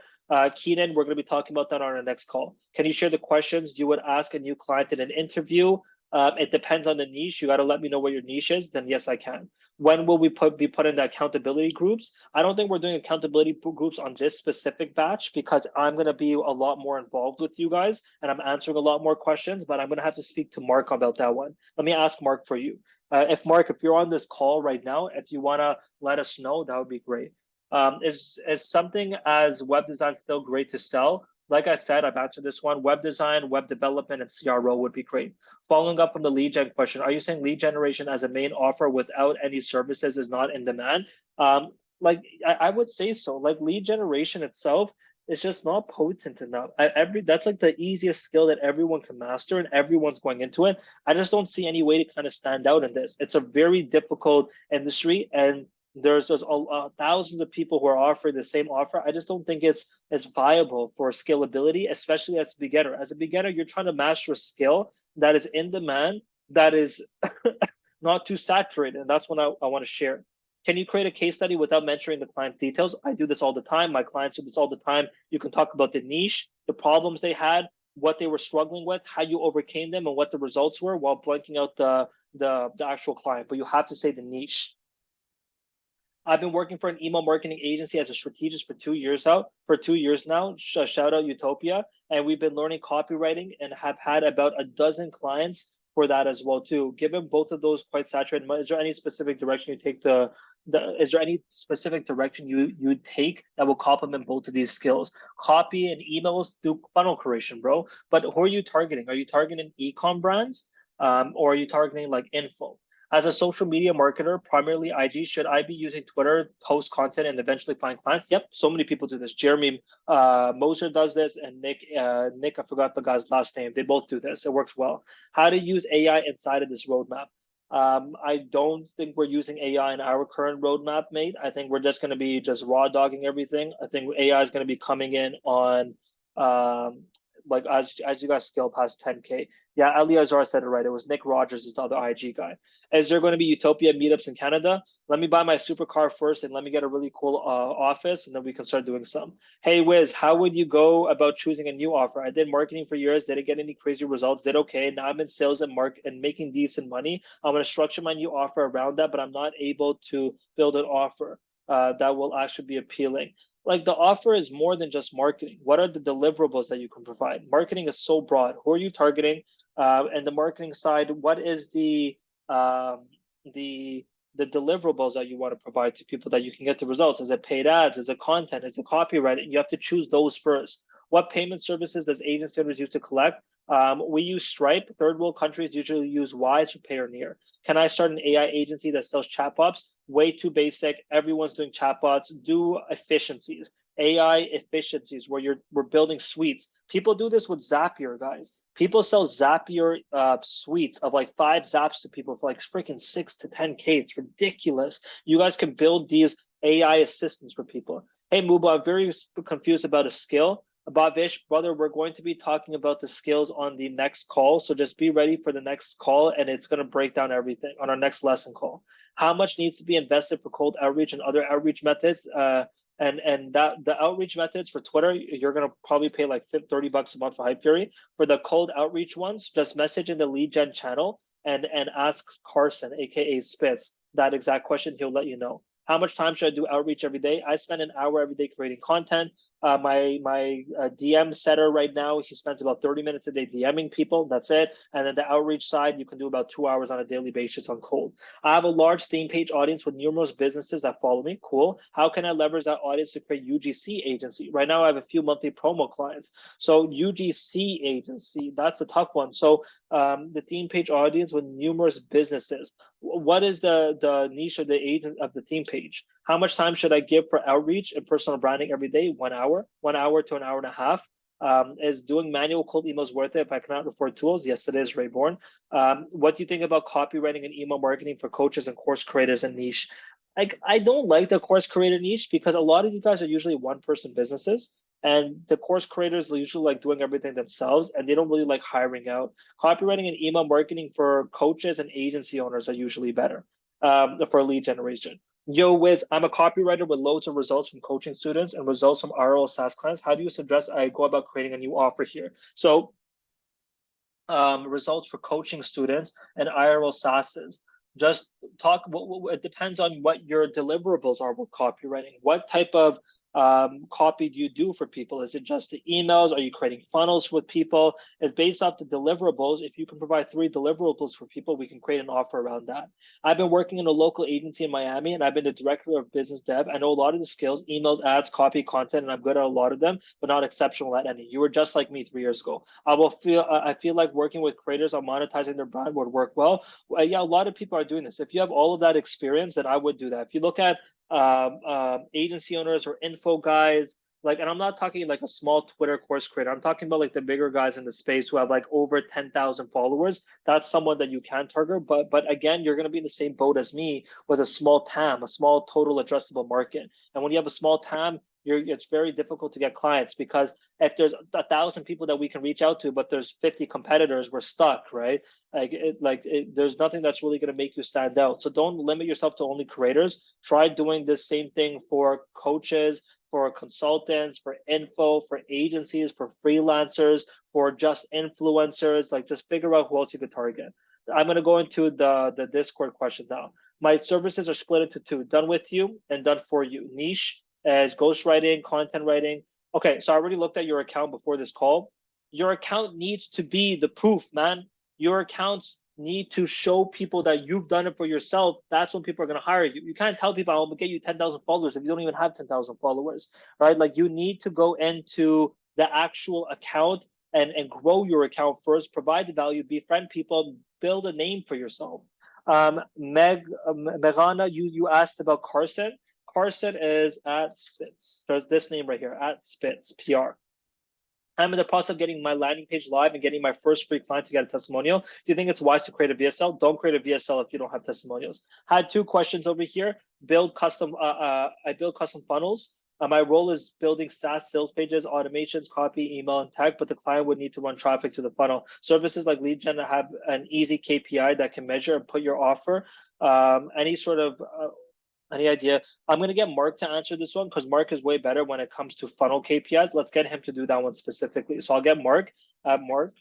Keenan, we're going to be talking about that on our next call. Can you share the questions you would ask a new client in an interview? It depends on the niche. You got to let me know what your niche is. Then yes, I can. When will we be put in the accountability groups? I don't think we're doing accountability groups on this specific batch because I'm going to be a lot more involved with you guys and I'm answering a lot more questions, but I'm going to have to speak to Mark about that one. Let me ask Mark for you. If you're on this call right now, if you want to let us know, that would be great. Is something as web design still great to sell? Like I said, I've answered this one. Web design, web development, and CRO would be great. Following up from the lead gen question, are you saying lead generation as a main offer without any services is not in demand? Like I would say so. Like lead generation itself is just not potent enough. That's like the easiest skill that everyone can master, and everyone's going into it. I just don't see any way to kind of stand out in this. It's a very difficult industry, and there's thousands of people who are offering the same offer. I just don't think it's viable for scalability, especially as a beginner. As a beginner, you're trying to master a skill that is in demand, that is not too saturated. And that's what I want to share. Can you create a case study without mentioning the client's details? I do this all the time. My clients do this all the time. You can talk about the niche, the problems they had, what they were struggling with, how you overcame them, and what the results were while blanking out the actual client. But you have to say the niche. I've been working for an email marketing agency as a strategist for 2 years now. Shout out Utopia. And we've been learning copywriting and have had about a dozen clients for that as well too. Given both of those quite saturated, is there any specific direction you take is there any specific direction you take that will complement both of these skills? Copy and emails do funnel creation, bro. But who are you targeting? Are you targeting ecom brands? Or are you targeting like info? As a social media marketer, primarily IG, should I be using Twitter, post content, and eventually find clients? Yep, so many people do this. Jeremy Moser does this, and Nick, I forgot the guy's last name. They both do this. It works well. How to use AI inside of this roadmap? I don't think we're using AI in our current roadmap, mate. I think we're just going to be just raw dogging everything. I think AI is going to be coming in on like as you guys scale past 10K. Yeah, Eleazar said it right. It was Nick Rogers is the other IG guy. Is there going to be Utopia meetups in Canada? Let me buy my supercar first and let me get a really cool office, and then we can start doing some. Hey, Wiz, how would you go about choosing a new offer? I did marketing for years. Didn't get any crazy results. Did okay. Now I'm in sales and making decent money. I'm going to structure my new offer around that, but I'm not able to build an offer that will actually be appealing. Like the offer is more than just marketing. What are the deliverables that you can provide? Marketing is so broad. Who are you targeting? And the marketing side, what is the deliverables that you want to provide to people that you can get the results? Is it paid ads? Is it content? Is it copyright? And you have to choose those first. What payment services does agency owners use to collect? We use Stripe. Third world countries usually use Wise for Payoneer. Can I start an AI agency that sells chatbots? Way too basic. Everyone's doing chatbots. Do efficiencies, AI efficiencies, where we're building suites. People do this with Zapier, guys. People sell Zapier suites of like 5 zaps to people for like freaking 6 to 10K. It's ridiculous. You guys can build these AI assistants for people. Hey, Muba, I'm very confused about a skill. Bhavish, brother, we're going to be talking about the skills on the next call. So just be ready for the next call, and it's going to break down everything on our next lesson call. How much needs to be invested for cold outreach and other outreach methods? And that the outreach methods for Twitter, you're going to probably pay like $30 a month for Hype Fury. For the cold outreach ones, just message in the lead gen channel and ask Carson, aka Spitz, that exact question. He'll let you know. How much time should I do outreach every day? I spend an hour every day creating content.
My DM setter right now, he spends about 30 minutes a day DMing people. That's it. And then the outreach side, you can do about 2 hours on a daily basis on cold. I have a large theme page audience with numerous businesses that follow me. Cool. How can I leverage that audience to create UGC agency? Right now, I have a few monthly promo clients. So UGC agency, that's a tough one. So the theme page audience with numerous businesses. What is the niche of the agent of the theme page? How much time should I give for outreach and personal branding every day? 1 hour to an hour and a half. Is doing manual cold emails worth it if I cannot afford tools? Yes, it is, Rayborn. What do you think about copywriting and email marketing for coaches and course creators and niche? I don't like the course creator niche because a lot of these guys are usually one-person businesses. And the course creators usually like doing everything themselves and they don't really like hiring out. Copywriting and email marketing for coaches and agency owners are usually better for lead generation. Yo, Wiz, I'm a copywriter with loads of results from coaching students and results from RL SaaS clients. How do you suggest I go about creating a new offer here? So results for coaching students and IRL SaaSes. Just talk, it depends on what your deliverables are with copywriting. What type of copy do you do for people? Is it just the emails? Are you creating funnels with people? It's based off the deliverables. If you can provide 3 deliverables for people, we can create an offer around that. I've been working in a local agency in Miami and I've been the director of business dev. I know a lot of the skills, emails, ads, copy, content, and I'm good at a lot of them, but not exceptional at any. You were just like me 3 years ago. I feel like working with creators on monetizing their brand would work well. Yeah, a lot of people are doing this. If you have all of that experience, then I would do that. If you look at agency owners or info guys, like, and I'm not talking like a small Twitter course creator. I'm talking about like the bigger guys in the space who have like over 10,000 followers. That's someone that you can target. But again, you're going to be in the same boat as me with a small TAM, a small total addressable market. And when you have a small TAM, it's very difficult to get clients because if there's 1,000 people that we can reach out to, but there's 50 competitors, we're stuck, right? There's nothing that's really going to make you stand out. So don't limit yourself to only creators. Try doing the same thing for coaches, for consultants, for info, for agencies, for freelancers, for just influencers. Like, just figure out who else you could target. I'm going to go into the Discord questions now. My services are split into 2: done with you and done for you. Niche as ghostwriting, content writing. Okay, so I already looked at your account before this call. Your account needs to be the proof, man. Your accounts need to show people that you've done it for yourself. That's when people are going to hire you. You can't tell people, I'm going to get you 10,000 followers if you don't even have 10,000 followers, right? Like, you need to go into the actual account and grow your account first, provide the value, befriend people, build a name for yourself. Megana, you asked about Carson. Carson is at Spitz. There's this name right here, at Spitz PR. I'm in the process of getting my landing page live and getting my first free client to get a testimonial. Do you think it's wise to create a VSL? Don't create a VSL if you don't have testimonials. I had 2 questions over here. I build custom funnels. My role is building SaaS sales pages, automations, copy, email, and tech, but the client would need to run traffic to the funnel. Services like lead gen have an easy KPI that can measure and put your offer. Any idea? I'm going to get Mark to answer this one because Mark is way better when it comes to funnel KPIs. Let's get him to do that one specifically. So I'll get Mark. Mark.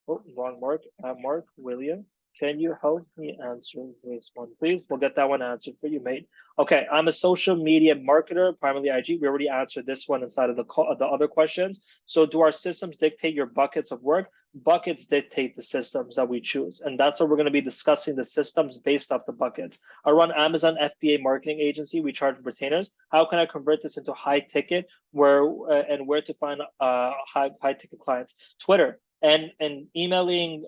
Oh, wrong Mark. Mark Williams. Can you help me answer this one, please? We'll get that one answered for you, mate. Okay, I'm a social media marketer, primarily IG. We already answered this one inside of the other questions. So do our systems dictate your buckets of work? Buckets dictate the systems that we choose. And that's what we're going to be discussing, the systems based off the buckets. I run Amazon FBA marketing agency. We charge retainers. How can I convert this into high ticket where to find high ticket clients? Twitter and emailing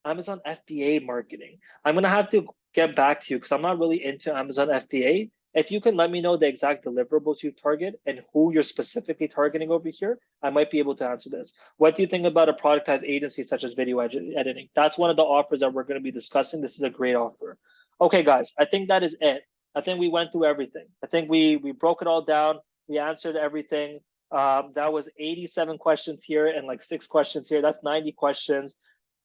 Amazon FBA marketing. I'm going to have to get back to you because I'm not really into Amazon FBA. If you can let me know the exact deliverables you target and who you're specifically targeting over here, I might be able to answer this. What do you think about a productized agency such as video editing? That's one of the offers that we're going to be discussing. This is a great offer. Okay, guys, I think that is it. I think we went through everything. I think we broke it all down. We answered everything. That was 87 questions here and like 6 questions here. That's 90 questions.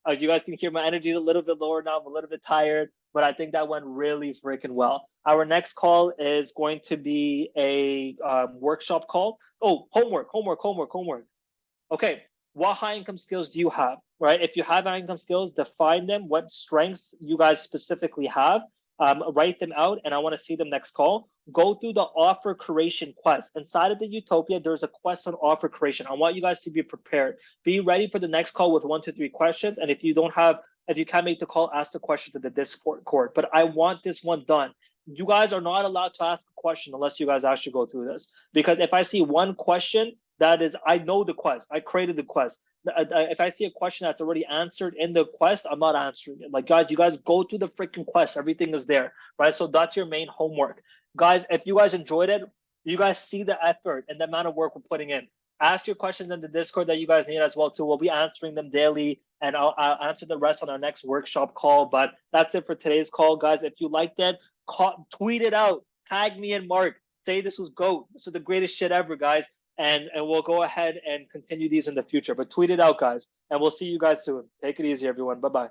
You guys can hear my energy is a little bit lower now. I'm a little bit tired, but I think that went really freaking well. Our next call is going to be a workshop call. Oh, homework. Okay, what high income skills do you have, right? If you have high income skills, define them, what strengths you guys specifically have. write them out, and I want to see them next call. Go through the offer creation quest. Inside of the Utopia, there's a quest on offer creation. I want you guys to be prepared. Be ready for the next call with 1 to 3 questions. And if you can't make the call, ask the questions in the Discord. But I want this one done. You guys are not allowed to ask a question unless you guys actually go through this. Because if I see one question that is, I know the quest, I created the quest. If I see a question that's already answered in the quest, I'm not answering it. Like, guys, you guys go through the freaking quest. Everything is there, right? So that's your main homework. Guys, if you guys enjoyed it, you guys see the effort and the amount of work we're putting in. Ask your questions in the Discord that you guys need as well too. We'll be answering them daily, and I'll answer the rest on our next workshop call. But that's it for today's call, guys. If you liked it, tweet it out, tag me and Mark. Say this was GOAT. This is the greatest shit ever, guys. And we'll go ahead and continue these in the future. But tweet it out, guys. And we'll see you guys soon. Take it easy, everyone. Bye-bye.